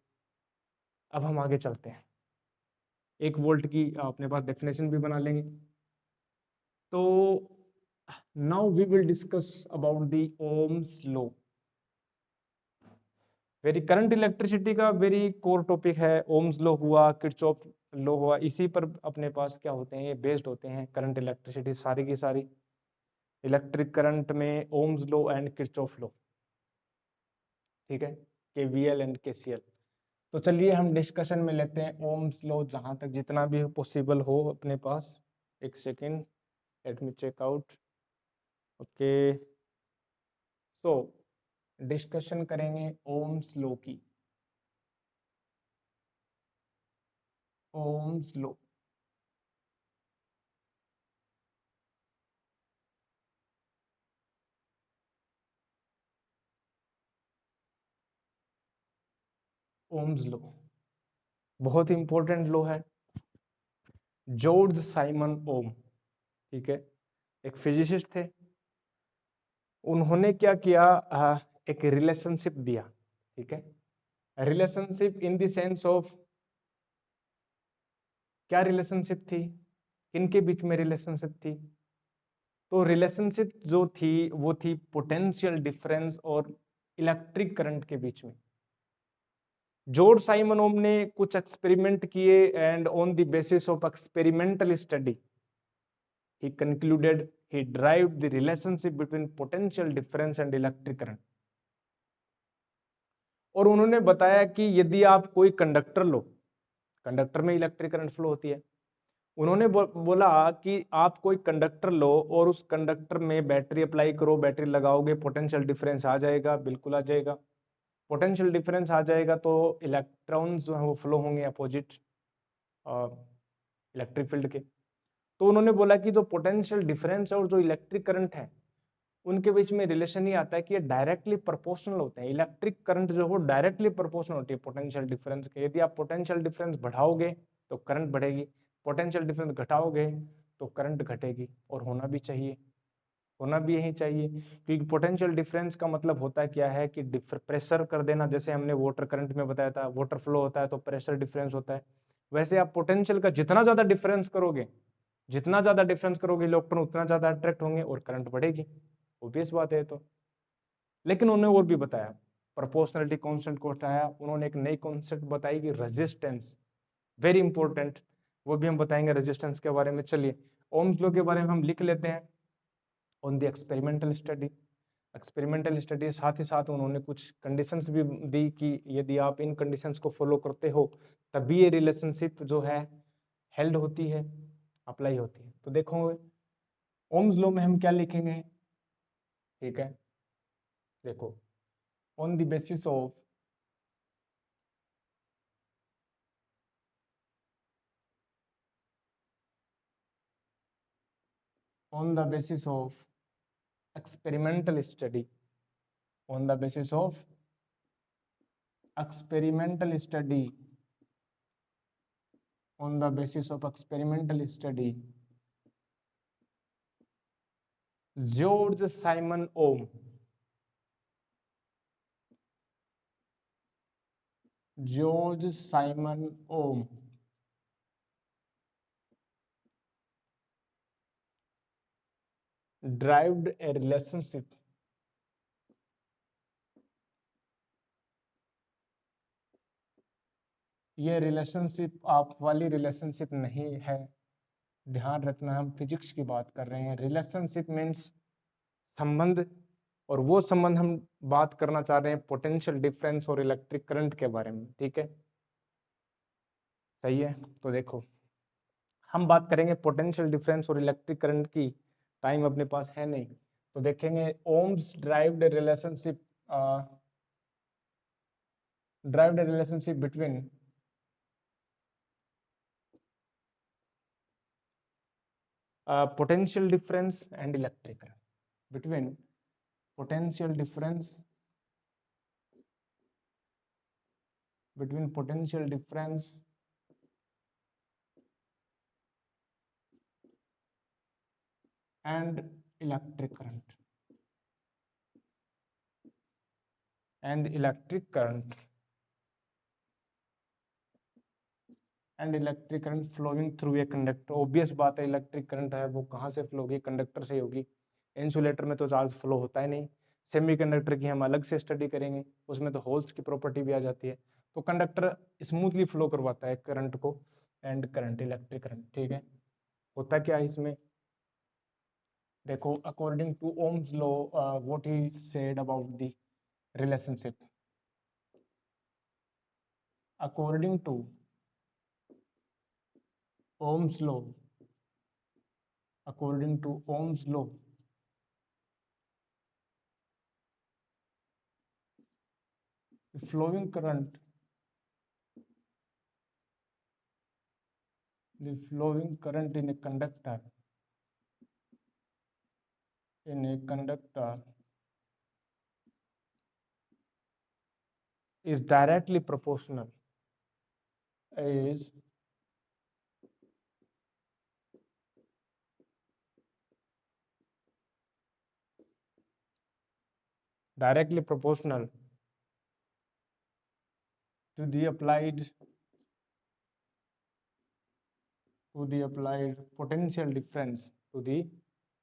अब हम आगे चलते हैं, 1 वोल्ट की अपने पास डेफिनेशन भी बना लेंगे। तो now we will discuss about the Ohm's law. Very current electricity का वेरी कोर टॉपिक है, ओम्स लॉ हुआ, किरचॉफ लॉ हुआ, इसी पर अपने पास क्या होते हैं, ये बेस्ड होते हैं करंट इलेक्ट्रिसिटी सारी की सारी। इलेक्ट्रिक करंट में Ohm's law and Kirchhoff law. ठीक है, केवीएल एंड केसीएल। तो चलिए हम डिस्कशन में लेते हैं ओम्स लॉ, जहां तक जितना भी पॉसिबल हो अपने पास। एक second, let me check out. Okay, so discussion करेंगे ओम्स लॉ की। ओम्स लॉ, ओम्स लॉ बहुत इंपॉर्टेंट लॉ है। जॉर्ज साइमन ओम, ठीक है, एक फिजिसिस्ट थे। उन्होंने क्या किया, एक रिलेशनशिप दिया। ठीक है, relationship in the sense of, क्या रिलेशनशिप थी, किनके बीच में रिलेशनशिप थी, तो रिलेशनशिप जो थी वो थी पोटेंशियल डिफरेंस और इलेक्ट्रिक करंट के बीच में। जॉर्ज साइमन ओम ने कुछ एक्सपेरिमेंट किए and on the basis of experimental study he concluded, he derived the relationship between potential difference and electric current। और उन्होंने बताया कि यदि आप कोई कंडक्टर लो, कंडक्टर में इलेक्ट्रिक करंट फ्लो होती है, उन्होंने बोला कि आप कोई कंडक्टर लो और उस कंडक्टर में बैटरी अप्लाई करो, बैटरी लगाओगे, पोटेंशियल डिफरेंस आ जाएगा, बिल्कुल आ जाएगा। पोटेंशियल डिफरेंस आ जाएगा तो इलेक्ट्रॉन्स जो है वो फ्लो होंगे अपोजिट इलेक्ट्रिक फील्ड के। तो उन्होंने बोला कि जो पोटेंशियल डिफरेंस है और जो इलेक्ट्रिक करंट है उनके बीच में रिलेशन ही आता है कि ये डायरेक्टली प्रोपोर्शनल होते हैं। इलेक्ट्रिक करंट जो हो डायरेक्टली प्रोपोर्शनल होती है पोटेंशियल डिफरेंस के। यदि आप पोटेंशियल डिफरेंस बढ़ाओगे तो करंट बढ़ेगी, पोटेंशियल डिफरेंस घटाओगे तो करंट घटेगी। और होना भी चाहिए, होना भी यही चाहिए, क्योंकि पोटेंशियल डिफरेंस का मतलब होता है क्या है कि प्रेशर कर देना। जैसे हमने वाटर करंट में बताया था, वाटर फ्लो होता है तो प्रेशर डिफरेंस होता है। वैसे आप पोटेंशियल का जितना ज्यादा डिफरेंस करोगे, जितना ज्यादा डिफरेंस करोगे इलेक्ट्रॉन उतना ज्यादा अट्रैक्ट होंगे और करंट बढ़ेगी। ऑब्वियस बात है तो। लेकिन उन्होंने और भी बताया, प्रोपोर्शनलिटी कांस्टेंट को हटाया, उन्होंने एक नई कॉन्सेप्ट बताई कि रेजिस्टेंस, वेरी इंपॉर्टेंट, वो भी हम बताएंगे रेजिस्टेंस के बारे में। चलिए ओम्स लॉ के बारे में हम लिख लेते हैं। On the experimental study, experimental study साथ ही साथ उन्होंने कुछ कंडीशंस भी दी कि यदि आप इन कंडीशंस को फॉलो करते हो तभी ये रिलेशनशिप जो है हेल्ड होती है, अप्लाई होती है। तो देखो ओम्स लॉ में हम क्या लिखेंगे, ठीक है, देखो on the basis of on the basis of experimental study, on the basis of experimental study, on the basis of experimental study, George Simon Ohm, George Simon Ohm derived a relationship, ये relationship आप वाली relationship नहीं है, ध्यान रखना हम physics की बात कर रहे हैं। रिलेशनशिप मीन्स संबंध, और वो संबंध हम बात करना चाह रहे हैं पोटेंशियल डिफरेंस और इलेक्ट्रिक करंट के बारे में, ठीक है, सही है। तो देखो हम बात करेंगे पोटेंशियल डिफरेंस और इलेक्ट्रिक करंट की, टाइम अपने पास है नहीं, तो देखेंगे Ohm's derived relationship, derived relationship between potential difference and electric current, between potential difference, between potential difference and electric current, and electric current, and electric current flowing through a conductor. Obvious बात है electric current है वो कहाँ से flow होगी, conductor से होगी। Insulator में तो चार्ज फ्लो होता है नहीं। सेमीकंडक्टर की हम अलग से स्टडी करेंगे, उसमें तो होल्स की प्रॉपर्टी भी आ जाती है। तो कंडक्टर स्मूथली फ्लो करवाता है करंट को, एंड करंट इलेक्ट्रिक करंट, ठीक है। होता क्या है इसमें, देखो according to Ohm's law what he said about the relationship, according to Ohm's law, according to Ohm's law, the flowing current, the flowing current in a conductor, in a conductor is directly proportional, is directly proportional to the applied, to the applied potential difference, to the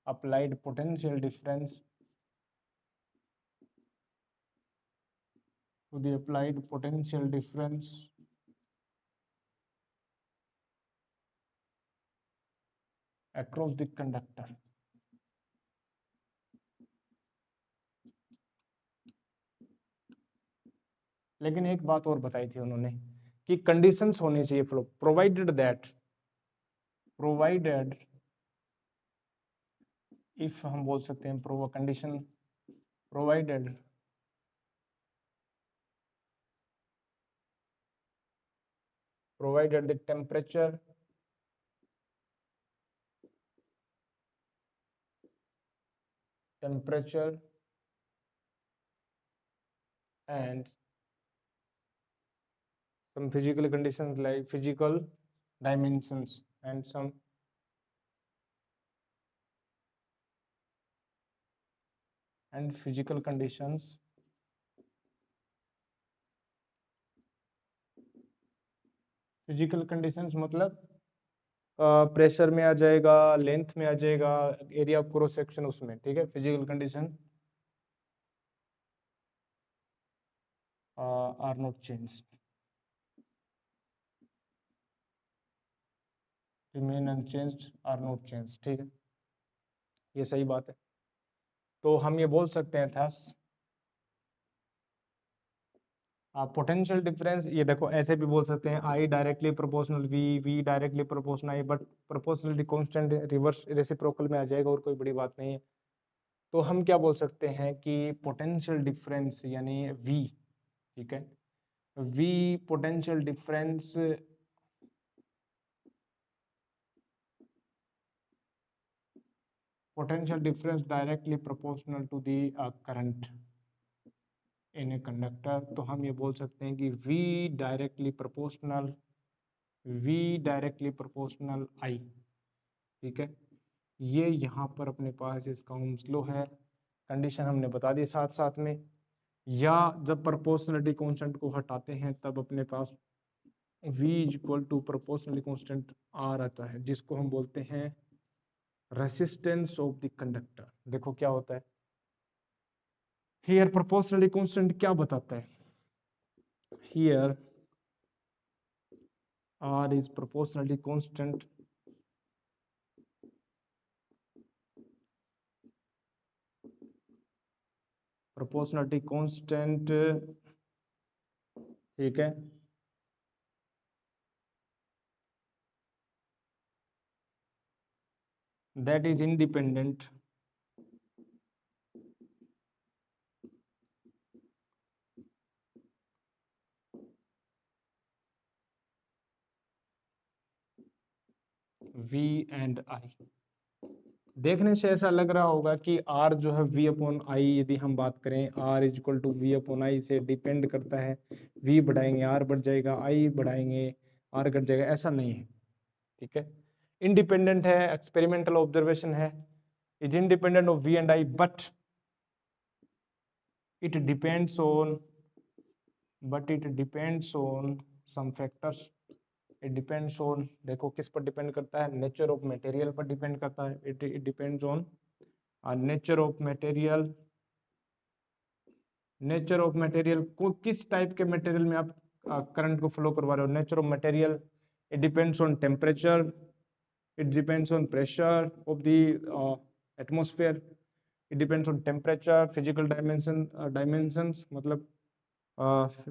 applied potential difference, to the applied potential difference across the conductor। लेकिन एक बात और बताई थी उन्होंने कि conditions होनी चाहिए flow, provided that, provided, if हम बोल सकते हैं condition provided the temperature and some physical conditions like physical dimensions and some physical conditions, मतलब प्रेशर में आ जाएगा, लेंथ में आ जाएगा, एरिया ऑफ क्रॉस सेक्शन उसमें, ठीक है। Physical condition are not change, remain unchanged, are not change, ठीक है, ये सही बात है। तो हम ये बोल सकते हैं था पोटेंशियल डिफरेंस, ये देखो ऐसे भी बोल सकते हैं I directly proportional V, V directly proportional I, but proportionality constant reverse reciprocal में आ जाएगा और कोई बड़ी बात नहीं है। तो हम क्या बोल सकते हैं कि पोटेंशियल डिफरेंस यानी वी, ठीक है, V potential difference directly proportional to the current in a conductor. तो हम ये बोल सकते हैं कि V डायरेक्टली प्रोपोर्शनल I, ठीक है। ये यहाँ पर अपने पास इसका ओम्स लॉ है, कंडीशन हमने बता दी साथ साथ में। या जब प्रोपोर्शनलिटी कांस्टेंट को हटाते हैं तब अपने पास V equal to proportionality constant R आता है, जिसको हम बोलते हैं रेसिस्टेंस ऑफ द कंडक्टर। देखो क्या होता है हियर, प्रोपोर्शनलिटी कांस्टेंट क्या बताता है here, R is proportionality constant ठीक है, that is independent V and I। देखने से ऐसा लग रहा होगा कि R जो है V अपॉन I, यदि हम बात करें R is equal to V upon I से डिपेंड करता है, V बढ़ाएंगे R बढ़ जाएगा, I बढ़ाएंगे R घट जाएगा, ऐसा नहीं है, ठीक है। इंडिपेंडेंट है, एक्सपेरिमेंटल ऑब्जर्वेशन है, is independent of V and I, but it depends on some factors. It depends on, देखो किस पर डिपेंड करता है, नेचर ऑफ मटेरियल पर डिपेंड करता है। It depends on nature of material को, किस टाइप के मटेरियल में आप करंट को फ्लो करवा रहे हो, nature of material. It depends on temperature, it depends on pressure of the atmosphere, it depends on temperature, physical dimensions, मतलब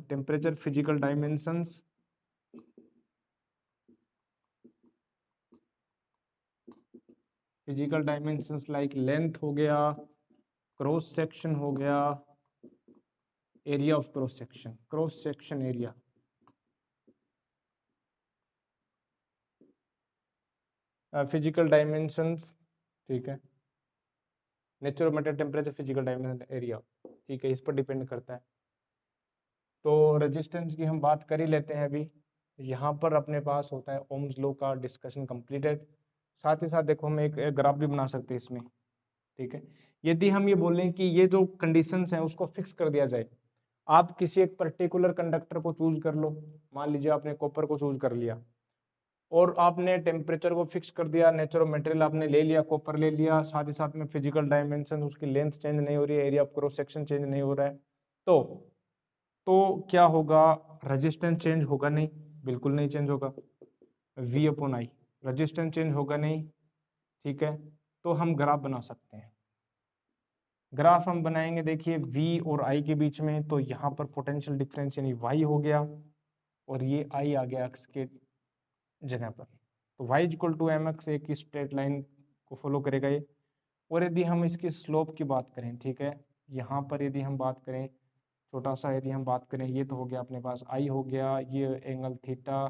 temperature, physical dimensions, like length हो गया, क्रॉस सेक्शन हो गया, area of cross section area, physical dimensions, ठीक है, nature of matter, temperature, physical dimension, area, ठीक है, इस पर डिपेंड करता है। तो रेजिस्टेंस की हम बात कर ही लेते हैं अभी। यहाँ पर अपने पास होता है ओम्स लॉ का डिस्कशन कंप्लीटेड। साथ ही साथ देखो हम एक ग्राफ भी बना सकते हैं इसमें, ठीक है। यदि हम ये बोलें कि ये जो कंडीशंस हैं उसको फिक्स कर दिया जाए, आप किसी एक पर्टिकुलर कंडक्टर को चूज कर लो, मान लीजिए आपने कॉपर को चूज कर लिया, और आपने टेम्परेचर को फिक्स कर दिया, नेचर ऑफ मटेरियल आपने ले लिया, कॉपर ले लिया, साथ ही साथ में फिजिकल डायमेंशन, उसकी लेंथ चेंज नहीं हो रही है, area of cross section change नहीं हो रहा है, तो क्या होगा, रेजिस्टेंस चेंज होगा नहीं, बिल्कुल नहीं चेंज होगा, V upon I, resistance change होगा नहीं, ठीक है। तो हम ग्राफ बना सकते हैं, ग्राफ हम बनाएंगे, देखिए V और I के बीच में, तो यहाँ पर पोटेंशियल डिफरेंस यानी Y हो गया, और ये I आ गया एक्स के जगह पर, तो y equal to M X एक स्ट्रेट लाइन को फॉलो करेगा ये। और यदि हम इसकी स्लोप की बात करें, ठीक है, यहाँ पर यदि हम बात करें छोटा सा, यदि हम बात करें, ये तो हो गया अपने पास आई हो गया, ये एंगल थीटा।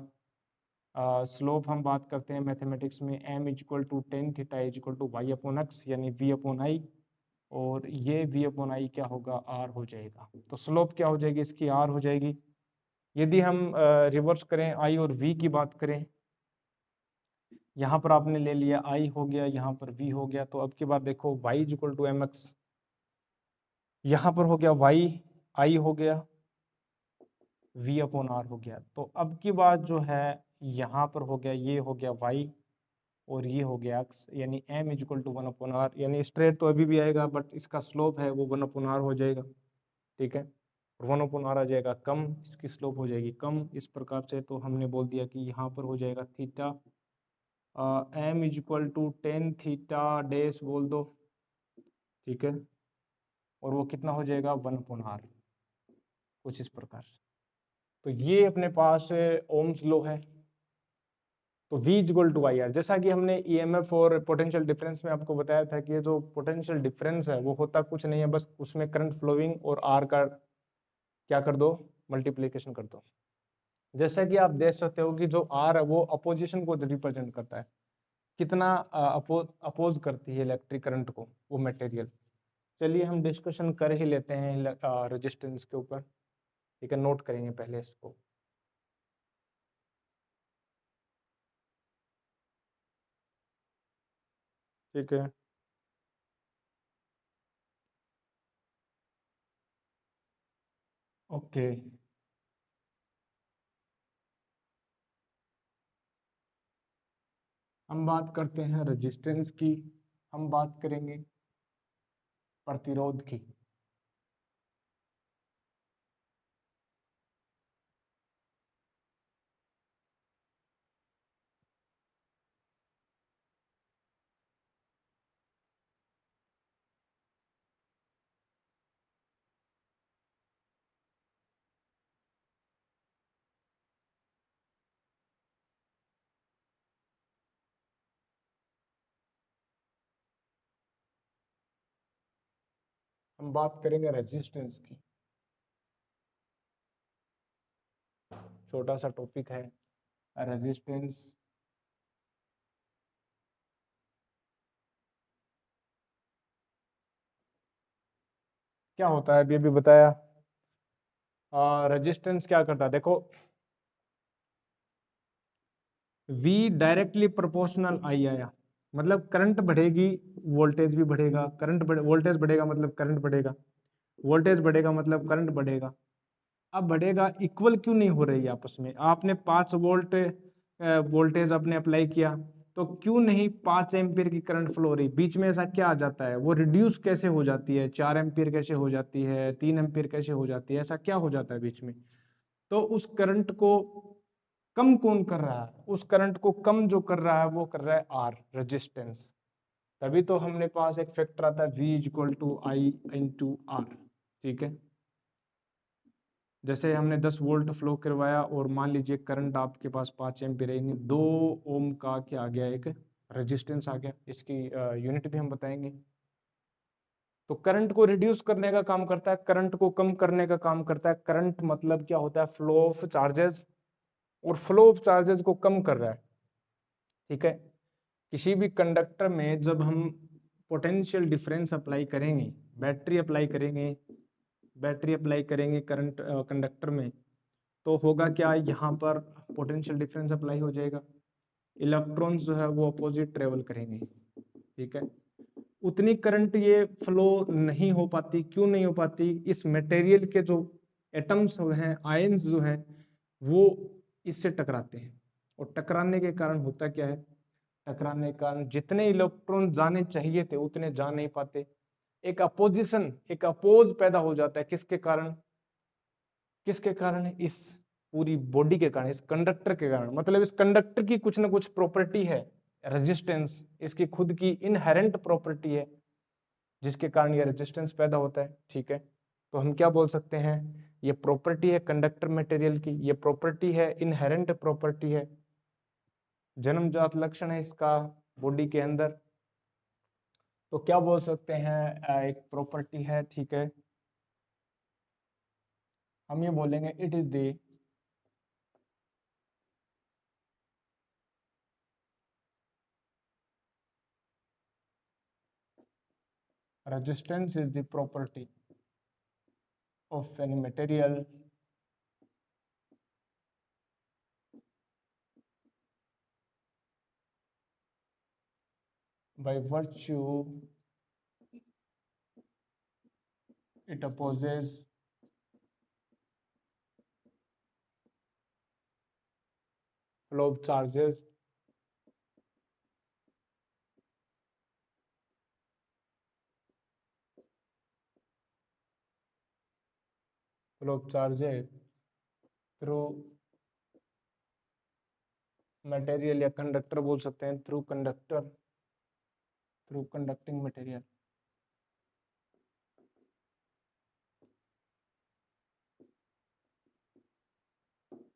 स्लोप हम बात करते हैं मैथमेटिक्स में m equal to tan theta equal to Y upon X यानी v अपॉन आई, और ये v अपॉन आई क्या होगा, r हो जाएगा। तो स्लोप क्या हो जाएगी इसकी, r हो जाएगी। यदि हम रिवर्स करें i और v की बात करें, यहाँ पर आपने ले लिया i हो गया, यहाँ पर v हो गया, तो अब की बात देखो y equal to M X, यहाँ पर हो गया y, i हो गया, v अपॉन r हो गया। तो अब की बात जो है यहाँ पर हो गया, ये हो गया y और ये हो गया x, यानी m equal to one upon R, यानी स्ट्रेट तो अभी भी आएगा बट इसका स्लोप है वो वन अपॉन आर हो जाएगा, ठीक है। वन अपॉन आर आ जाएगा कम, इसकी स्लोप हो जाएगी कम, इस प्रकार से। तो हमने बोल दिया कि यहाँ पर हो जाएगा theta m equal to tan theta dash बोल दो, ठीक है, और वो कितना हो जाएगा, वन अपॉन आर, कुछ इस प्रकार से। तो ये अपने पास ओम्स लो है। तो V equal to I R, जैसा कि हमने EMF और पोटेंशियल डिफरेंस में आपको बताया था कि ये जो पोटेंशियल डिफरेंस है वो होता कुछ नहीं है, बस उसमें करंट फ्लोइंग और R का क्या कर दो, मल्टीप्लीकेशन कर दो। जैसा कि आप देख सकते हो कि जो R है वो अपोजिशन को रिप्रेजेंट करता है, कितना अपोज करती है इलेक्ट्रिक करंट को वो मटेरियल। चलिए हम डिस्कशन कर ही लेते हैं रेजिस्टेंस के ऊपर, ठीक है, नोट करेंगे पहले इसको। ठीक है, ओके, हम बात करते हैं रेजिस्टेंस की, हम बात करेंगे प्रतिरोध की। हम बात करेंगे रेजिस्टेंस की, छोटा सा टॉपिक है रेजिस्टेंस। क्या होता है अभी अभी बताया, रेजिस्टेंस क्या करता है, देखो V डायरेक्टली प्रोपोर्शनल आई आया, मतलब करंट बढ़ेगी वोल्टेज भी बढ़ेगा, वोल्टेज बढ़ेगा मतलब करंट बढ़ेगा, वोल्टेज बढ़ेगा मतलब करंट बढ़ेगा। अब बढ़ेगा, इक्वल क्यों नहीं हो रही है आपस में, आपने 5 वोल्ट वोल्टेज आपने अप्लाई किया तो क्यों नहीं 5 एम्पियर की करंट फ्लो हो रही, बीच में ऐसा क्या आ जाता है, वो रिड्यूस कैसे हो जाती है, 4 एम्पियर कैसे हो जाती है, 3 एम्पियर कैसे हो जाती है, ऐसा क्या हो जाता है बीच में। तो उस करंट को कम कौन कर रहा है, उस करंट को कम जो कर रहा है वो कर रहा है आर, रेजिस्टेंस। तभी तो हमने पास एक फैक्टर आता है V equal to I into R, ठीक है। जैसे हमने 10 वोल्ट फ्लो करवाया और मान लीजिए करंट आपके पास 5 एम्पियर है, यानी 2 ओम का क्या आ गया, एक रेजिस्टेंस आ गया, इसकी यूनिट भी हम बताएंगे। तो करंट को रिड्यूस करने का काम करता है, करंट को कम करने का काम करता है। करंट मतलब क्या होता है, फ्लो ऑफ चार्जेस, और फ्लो ऑफ चार्जेस को कम कर रहा है, ठीक है। किसी भी कंडक्टर में जब हम पोटेंशियल डिफरेंस अप्लाई करेंगे, बैटरी अप्लाई करेंगे, बैटरी अप्लाई करेंगे करंट कंडक्टर में, तो होगा क्या, यहाँ पर पोटेंशियल डिफरेंस अप्लाई हो जाएगा, इलेक्ट्रॉन्स जो है वो अपोजिट ट्रेवल करेंगे, ठीक है। उतनी करंट ये फ्लो नहीं हो पाती, क्यों नहीं हो पाती, इस मटेरियल के जो एटम्स हैं, आयंस जो हैं, वो इससे टकराते हैं, और टकराने के कारण होता क्या है, टकराने के कारण जितने इलेक्ट्रॉन जाने चाहिए थे उतने जा नहीं पाते, एक अपोजिशन, एक अपोज पैदा हो जाता है, किसके कारण, किसके कारण, इस पूरी बॉडी के कारण, इस कंडक्टर के कारण। मतलब इस कंडक्टर की कुछ ना कुछ प्रॉपर्टी है, रेजिस्टेंस इसकी खुद की इनहेरेंट प्रॉपर्टी है, जिसके कारण ये रेजिस्टेंस पैदा होता है, ठीक है। तो हम क्या बोल सकते हैं, ये प्रॉपर्टी है कंडक्टर मटेरियल की, ये प्रॉपर्टी है, इनहेरेंट प्रॉपर्टी है, जन्मजात लक्षण है इसका बॉडी के अंदर, तो क्या बोल सकते हैं, एक प्रॉपर्टी है, ठीक है। हम ये बोलेंगे it is the resistance is the property of any material by virtue it opposes flow of charges through material या कंडक्टर बोल सकते हैं, through conducting material.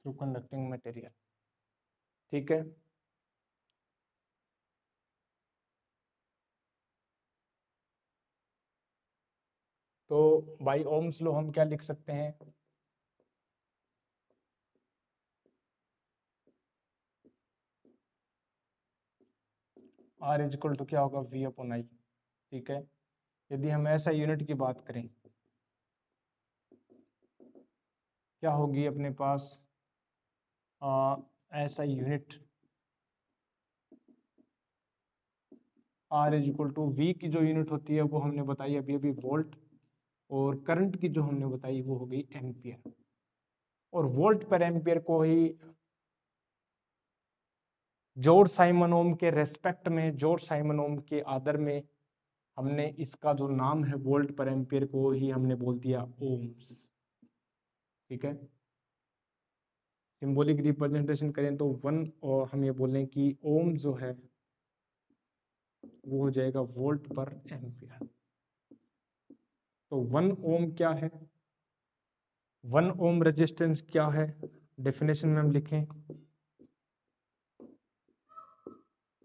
Through conducting material, ठीक है। तो बाय ओम्स लॉ हम क्या लिख सकते हैं, R इज इक्वल टू क्या होगा, V अपॉन I, ठीक है। यदि हम ऐसा यूनिट की बात करें, क्या होगी अपने पास ऐसा unit, R is equal to V की जो यूनिट होती है वो हमने बताई अभी अभी वोल्ट, और करंट की जो हमने बताई वो हो गई एम्पियर। और वोल्ट पर एम्पियर को ही जॉर्ज साइमन ओम के रेस्पेक्ट में, जॉर्ज साइमन ओम के आदर में, हमने इसका जो नाम है वोल्ट पर एम्पियर को ही हमने बोल दिया ओम्स, ठीक है। सिंबॉलिक रिप्रेजेंटेशन करें तो वन, और हम ये बोलें कि ओम जो है वो हो जाएगा वोल्ट पर एम्पियर। तो 1 ओम क्या है, 1 ओम रेजिस्टेंस क्या है, डेफिनेशन में हम लिखें,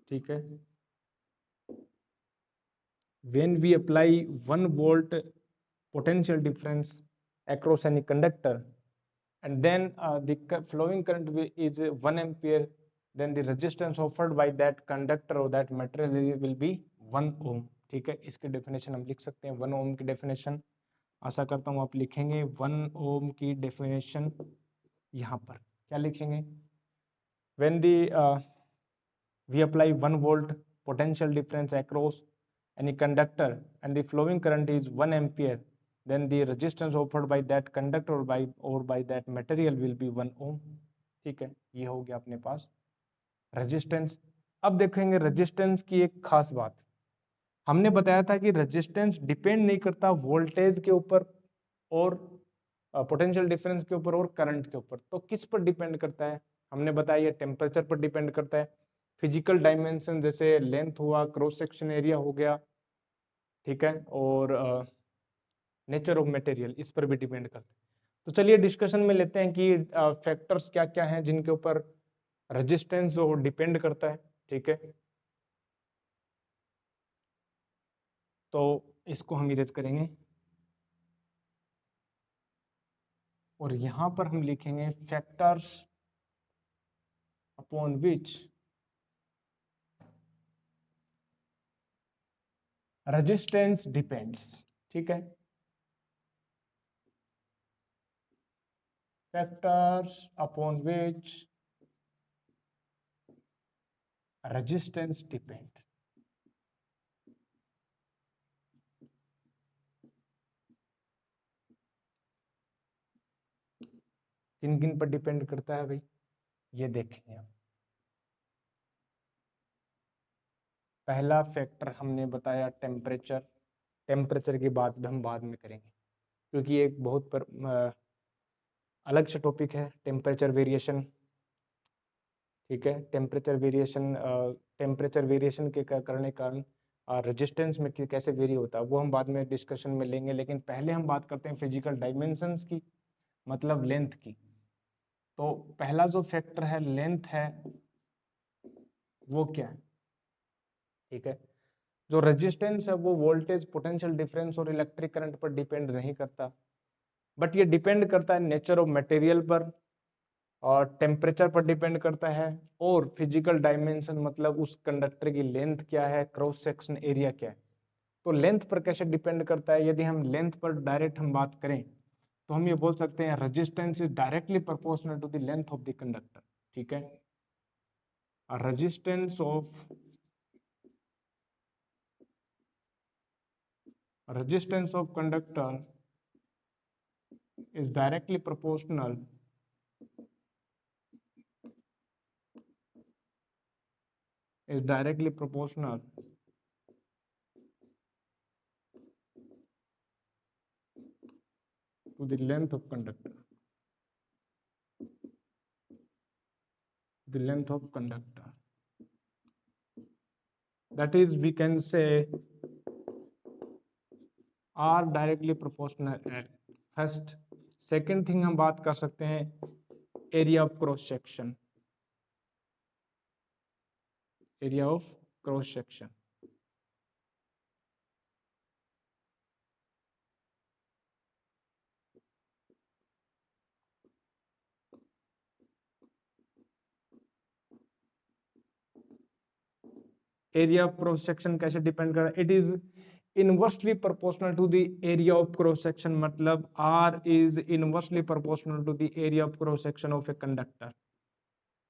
ठीक है। when we apply 1 volt potential difference across any conductor, and then the flowing current is 1 ampere, then the resistance offered by that conductor or that material will be 1 ohm, ठीक है। इसकी डेफिनेशन हम लिख सकते हैं, 1 ओम की डेफिनेशन, आशा करता हूँ आप लिखेंगे 1 ओम की डेफिनेशन। यहाँ पर क्या लिखेंगे, when the we apply 1 volt potential difference across any conductor and the flowing current is 1 ampere, then the resistance offered by that conductor or by that material will be 1 ohm, ठीक है। ये हो गया अपने पास रेजिस्टेंस। अब देखेंगे resistance की एक खास बात, हमने बताया था कि रेजिस्टेंस डिपेंड नहीं करता वोल्टेज के ऊपर और पोटेंशियल डिफरेंस के ऊपर और करंट के ऊपर, तो किस पर डिपेंड करता है, हमने बताया टेम्परेचर पर डिपेंड करता है, फिजिकल डायमेंशन जैसे लेंथ हुआ, क्रॉस सेक्शन एरिया हो गया, ठीक है, और नेचर ऑफ मटेरियल इस पर भी डिपेंड करता है। तो चलिए डिस्कशन में लेते हैं कि फैक्टर्स क्या क्या हैं जिनके ऊपर रेजिस्टेंस जो डिपेंड करता है, ठीक है। तो इसको हम इरेज करेंगे और यहां पर हम लिखेंगे factors upon which resistance depends, ठीक है। Factors upon which resistance depend, किन किन पर डिपेंड करता है भाई, ये देखेंगे आप। पहला फैक्टर हमने बताया टेम्परेचर, टेम्परेचर की बात भी हम बाद में करेंगे क्योंकि एक बहुत अलग से टॉपिक है टेम्परेचर वेरिएशन, ठीक है। टेम्परेचर वेरिएशन के करने के कारण रेजिस्टेंस में कैसे वेरी होता है वो हम बाद में डिस्कशन में लेंगे, लेकिन पहले हम बात करते हैं फिजिकल डायमेंशंस की, मतलब लेंथ की। तो पहला जो फैक्टर है लेंथ है, वो क्या है, ठीक है। जो रेजिस्टेंस है वो वोल्टेज, पोटेंशियल डिफरेंस और इलेक्ट्रिक करंट पर डिपेंड नहीं करता, बट ये डिपेंड करता है नेचर ऑफ मटेरियल पर, और टेम्परेचर पर डिपेंड करता है, और फिजिकल डायमेंशन मतलब उस कंडक्टर की लेंथ क्या है, क्रॉस सेक्शन एरिया क्या है। तो लेंथ पर कैसे डिपेंड करता है, यदि हम लेंथ पर डायरेक्ट हम बात करें तो हम ये बोल सकते हैं resistance is directly proportional to the length of the conductor, ठीक है। Resistance of conductor is directly proportional is directly proportional to the length of conductor, the length of conductor, that is we can say are directly proportional at first. Second thing हम बात कर सकते हैं area of cross section, area of cross section. Area of cross section कैसे depend कर रहा है, it is inversely proportional to the area of cross section, मतलब R is inversely proportional to the area of cross section of a conductor,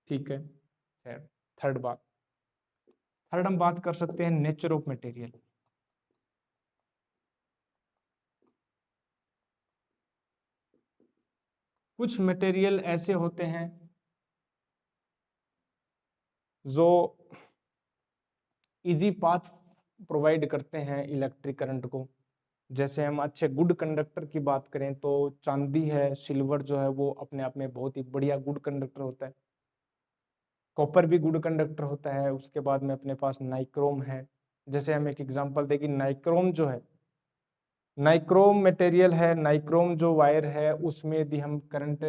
ठीक है। Third बात, third हम बात कर सकते हैं नेचर ऑफ मटेरियल। कुछ मटेरियल ऐसे होते हैं जो इजी पाथ प्रोवाइड करते हैं इलेक्ट्रिक करंट को। जैसे हम अच्छे गुड कंडक्टर की बात करें तो चांदी है, सिल्वर जो है वो अपने आप में बहुत ही बढ़िया गुड कंडक्टर होता है। कॉपर भी गुड कंडक्टर होता है। उसके बाद में अपने पास नाइक्रोम है। जैसे हम एक एग्जांपल दें कि नाइक्रोम जो है, नाइक्रोम मटेरियल है, नाइक्रोम जो वायर है उसमें यदि हम करंट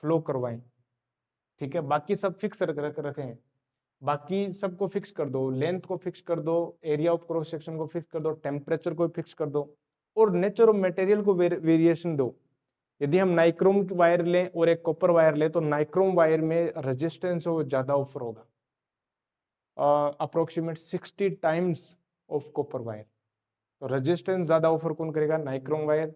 फ्लो करवाएं, ठीक है, बाकी सब फिक्स रखें, बाकी सबको फिक्स कर दो, लेंथ को फिक्स कर दो, एरिया ऑफ क्रॉस सेक्शन को फिक्स कर दो, टेम्परेचर को फिक्स कर दो, और नेचर ऑफ मटेरियल को वेरिएशन दो। यदि हम नाइक्रोम वायर लें और एक कॉपर वायर लें तो नाइक्रोम वायर में रेजिस्टेंस वो ज्यादा ऑफर होगा, approximate 60 times of copper wire. तो रेजिस्टेंस ज्यादा ऑफर कौन करेगा, नाइक्रोम वायर।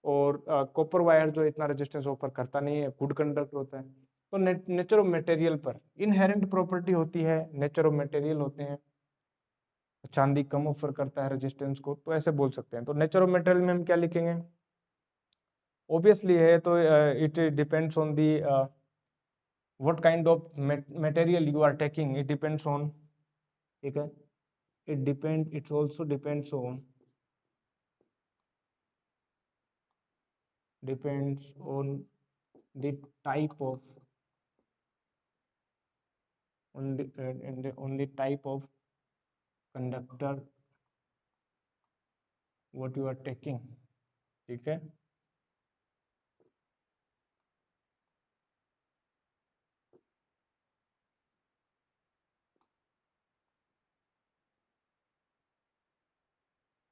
और कॉपर वायर जो इतना रेजिस्टेंस ऑफर करता नहीं है, गुड कंडक्टर होता है। तो नेचर ऑफ मटेरियल पर इनहेरेंट प्रॉपर्टी होती है, नेचर ऑफ मटेरियल होते हैं। चांदी कम ऑफर करता है रेजिस्टेंस को, तो ऐसे बोल सकते हैं। तो नेचर ऑफ मटेरियल में हम क्या लिखेंगे, ऑब्वियसली है तो it depends on the what kind of material you are taking, it depends on, ठीक है, it's also depends on the type of on the type of conductor what you are taking, ठीक है।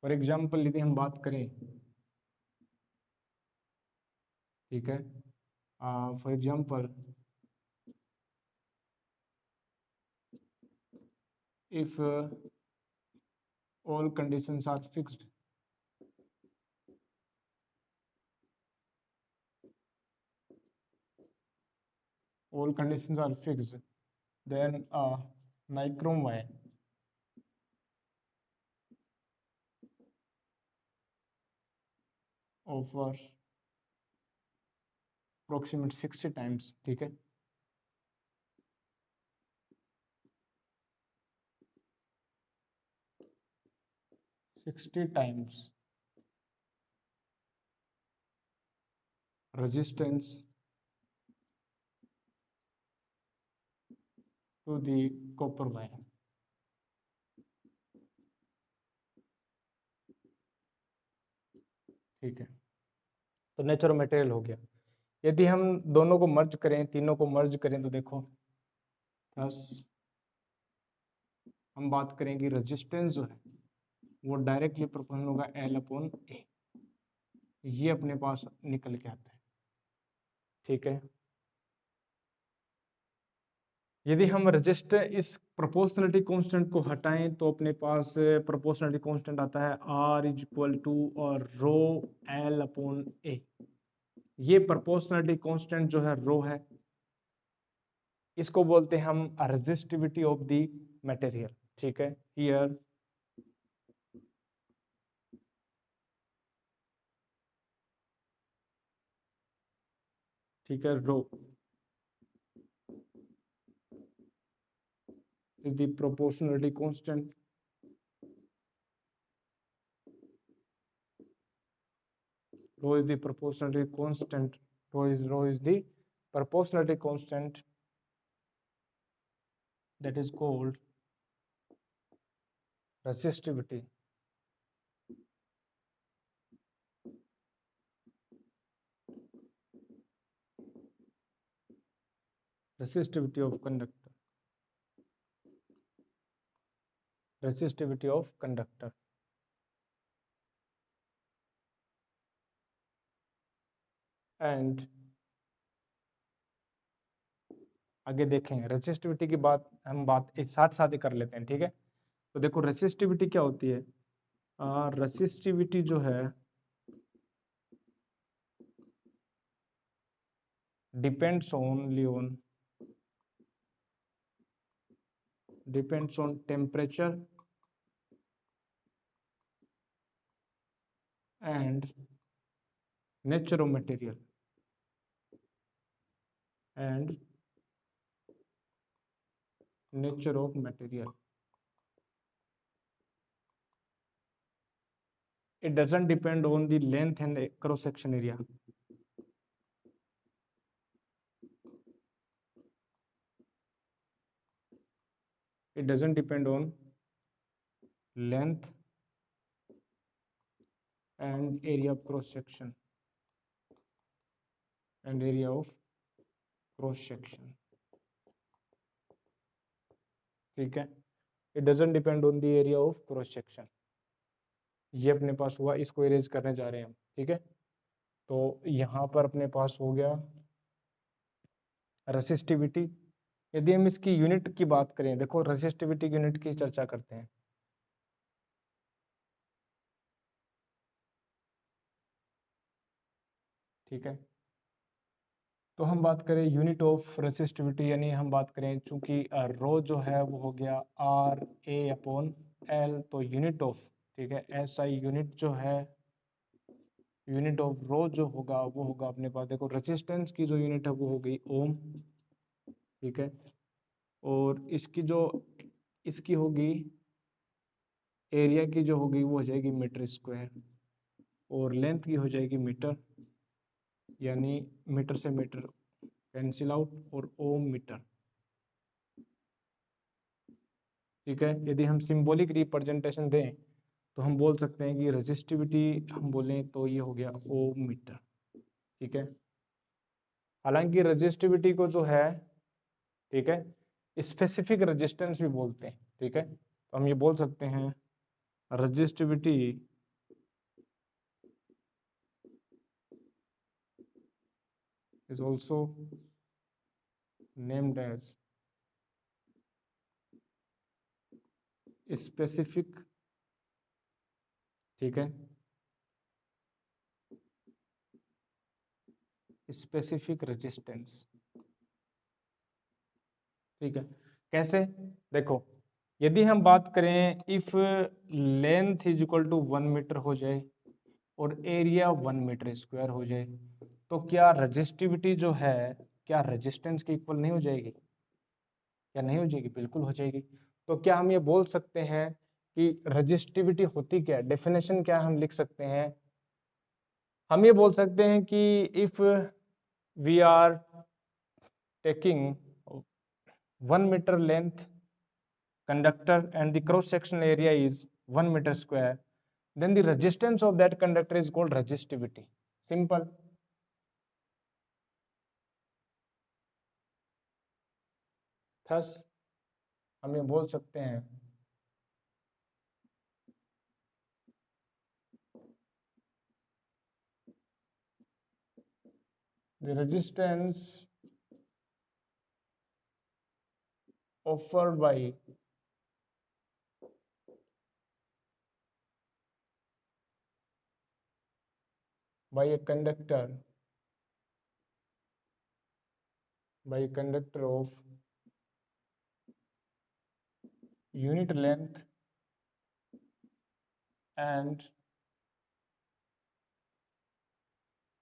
For example यदि हम बात करें, ठीक है, for example if all conditions are fixed, all conditions are fixed, then nichrome wire offers approximate 60 times, ठीक है, 60 times resistance to the copper wire, ठीक है। तो नेचर मटेरियल हो गया। यदि हम दोनों को मर्ज करें, तीनों को मर्ज करें तो देखो 10 हम बात करेंगे रेजिस्टेंस जो है वो डायरेक्टली प्रोपोर्शनल होगा L/A, ये अपने पास निकल के आता है। ठीक है, यदि हम रजिस्टर इस प्रोपोर्शनलिटी कांस्टेंट को हटाएं तो अपने पास प्रोपोर्शनलिटी कांस्टेंट आता है R = और रो L/A। ये प्रोपोर्शनलिटी कांस्टेंट जो है रो है, इसको बोलते हैं हम रेजिस्टिविटी ऑफ द मटेरियल। ठीक है, हियर ठीक है, रो is the proportionality constant, rho is the proportionality constant, rho is the proportionality constant that is called resistivity. Resistivity of conductor. Resistivity of conductor. And आगे देखें रेसिस्टिविटी की बात, हम बात एक साथ साथ ही कर लेते हैं। ठीक है, तो देखो रेसिस्टिविटी क्या होती है। रेसिस्टिविटी जो है depends on temperature and nature of material and nature of material. It doesn't depend on the length and cross section area. It doesn't depend on length and area of cross section and area of cross section. ठीक है, it doesn't depend on the area of cross section. ये अपने पास हुआ, इसको erase करने जा रहे हैं हम। ठीक है, तो यहाँ पर अपने पास हो गया रेसिस्टिविटी। यदि हम इसकी यूनिट की बात करें, देखो रेसिस्टिविटी की यूनिट की चर्चा करते हैं। ठीक है, तो हम बात करें यूनिट ऑफ रेसिस्टिविटी, यानी हम बात करें चूंकि रो जो है वो हो गया RA/L, तो यूनिट ऑफ, ठीक है, SI यूनिट जो है, यूनिट ऑफ रो जो होगा वो होगा अपने पास, देखो रेजिस्टेंस की जो यूनिट है वो हो गई ओम। ठीक है, और इसकी होगी एरिया की जो होगी वो हो जाएगी मीटर स्क्वायर, और लेंथ की हो जाएगी मीटर, यानी मीटर से मीटर कैंसिल आउट, और ओम मीटर। ठीक है, यदि हम सिंबॉलिक रिप्रेजेंटेशन दें तो हम बोल सकते हैं कि रेजिस्टिविटी हम बोलें तो ये हो गया ओम मीटर। ठीक है, हालांकि रेजिस्टिविटी को जो है, ठीक है, स्पेसिफिक रेजिस्टेंस भी बोलते हैं। ठीक है, तो हम ये बोल सकते हैं resistivity is also named as specific, ठीक है, स्पेसिफिक रेजिस्टेंस। ठीक है, कैसे, देखो यदि हम बात करें if length is equal to 1 metre हो जाए और एरिया 1 मीटर स्क्वायर हो जाए, तो क्या रेजिस्टिविटी जो है क्या रेजिस्टेंस के इक्वल नहीं हो जाएगी? क्या नहीं हो जाएगी? बिल्कुल हो जाएगी। तो क्या हम ये बोल सकते हैं कि रेजिस्टिविटी होती क्या है? डेफिनेशन क्या हम लिख सकते हैं? हम ये बोल सकते हैं कि if we are taking 1 metre length conductor and the cross sectional area is 1 meter square, then the resistance of that conductor is called resistivity. Simple. Thus हम ये बोल सकते हैं the resistance offered by a conductor of unit length and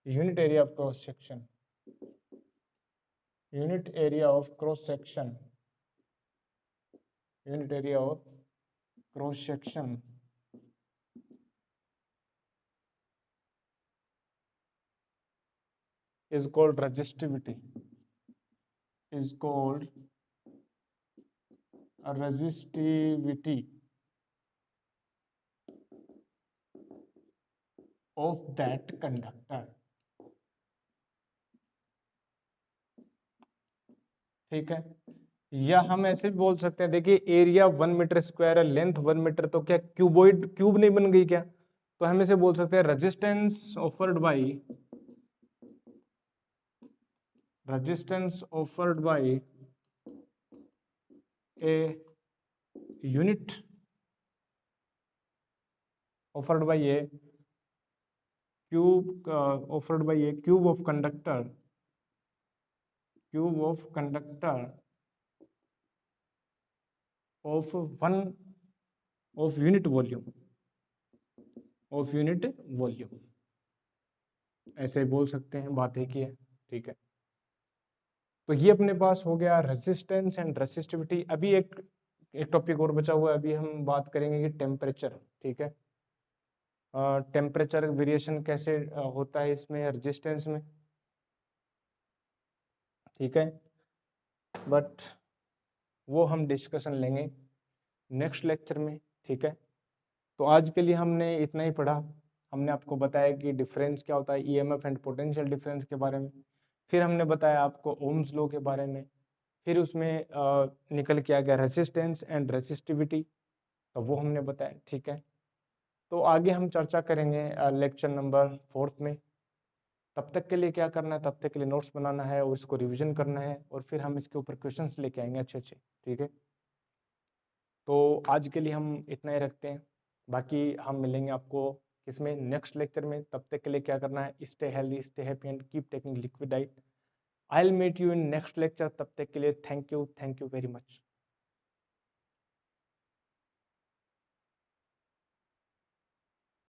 unit area of cross section. Unit area of cross section is called resistivity. Of that conductor. ठीक है, या हम ऐसे भी बोल सकते हैं, देखिए एरिया 1 मीटर स्क्वायर है, लेंथ 1 मीटर, तो क्या क्यूब नहीं बन गई क्या? तो हम ऐसे बोल सकते हैं resistance offered by a unit offered by a cube of conductor of unit volume ऐसे बोल सकते हैं, बात एक ही है। ठीक है, तो ये अपने पास हो गया रेजिस्टेंस एंड रेसिस्टिविटी। अभी एक टॉपिक और बचा हुआ है, अभी हम बात करेंगे कि टेम्परेचर। ठीक है, टेम्परेचर वेरिएशन कैसे होता है इसमें रेजिस्टेंस में। ठीक है, बट वो हम डिस्कशन लेंगे नेक्स्ट लेक्चर में। ठीक है, तो आज के लिए हमने इतना ही पढ़ा। हमने आपको बताया कि डिफरेंस क्या होता है, ईएमएफ एंड पोटेंशियल डिफरेंस के बारे में। फिर हमने बताया आपको ओम्स लॉ के बारे में। फिर उसमें निकल के आ गया रेजिस्टेंस एंड रेसिस्टिविटी, तो वो हमने बताया। ठीक है, तो आगे हम चर्चा करेंगे लेक्चर नंबर 4 में। तब तक के लिए क्या करना है, तब तक के लिए नोट्स बनाना है और इसको रिवीजन करना है, और फिर हम इसके ऊपर क्वेश्चंस लेके आएंगे अच्छे अच्छे। ठीक है, तो आज के लिए हम इतना ही रखते हैं, बाकी हम मिलेंगे आपको इसमें नेक्स्ट लेक्चर में। तब तक के लिए क्या करना है, stay healthy, stay happy and keep taking liquid diet. I will meet you in next lecture. तब तक के लिए थैंक यू वेरी मच।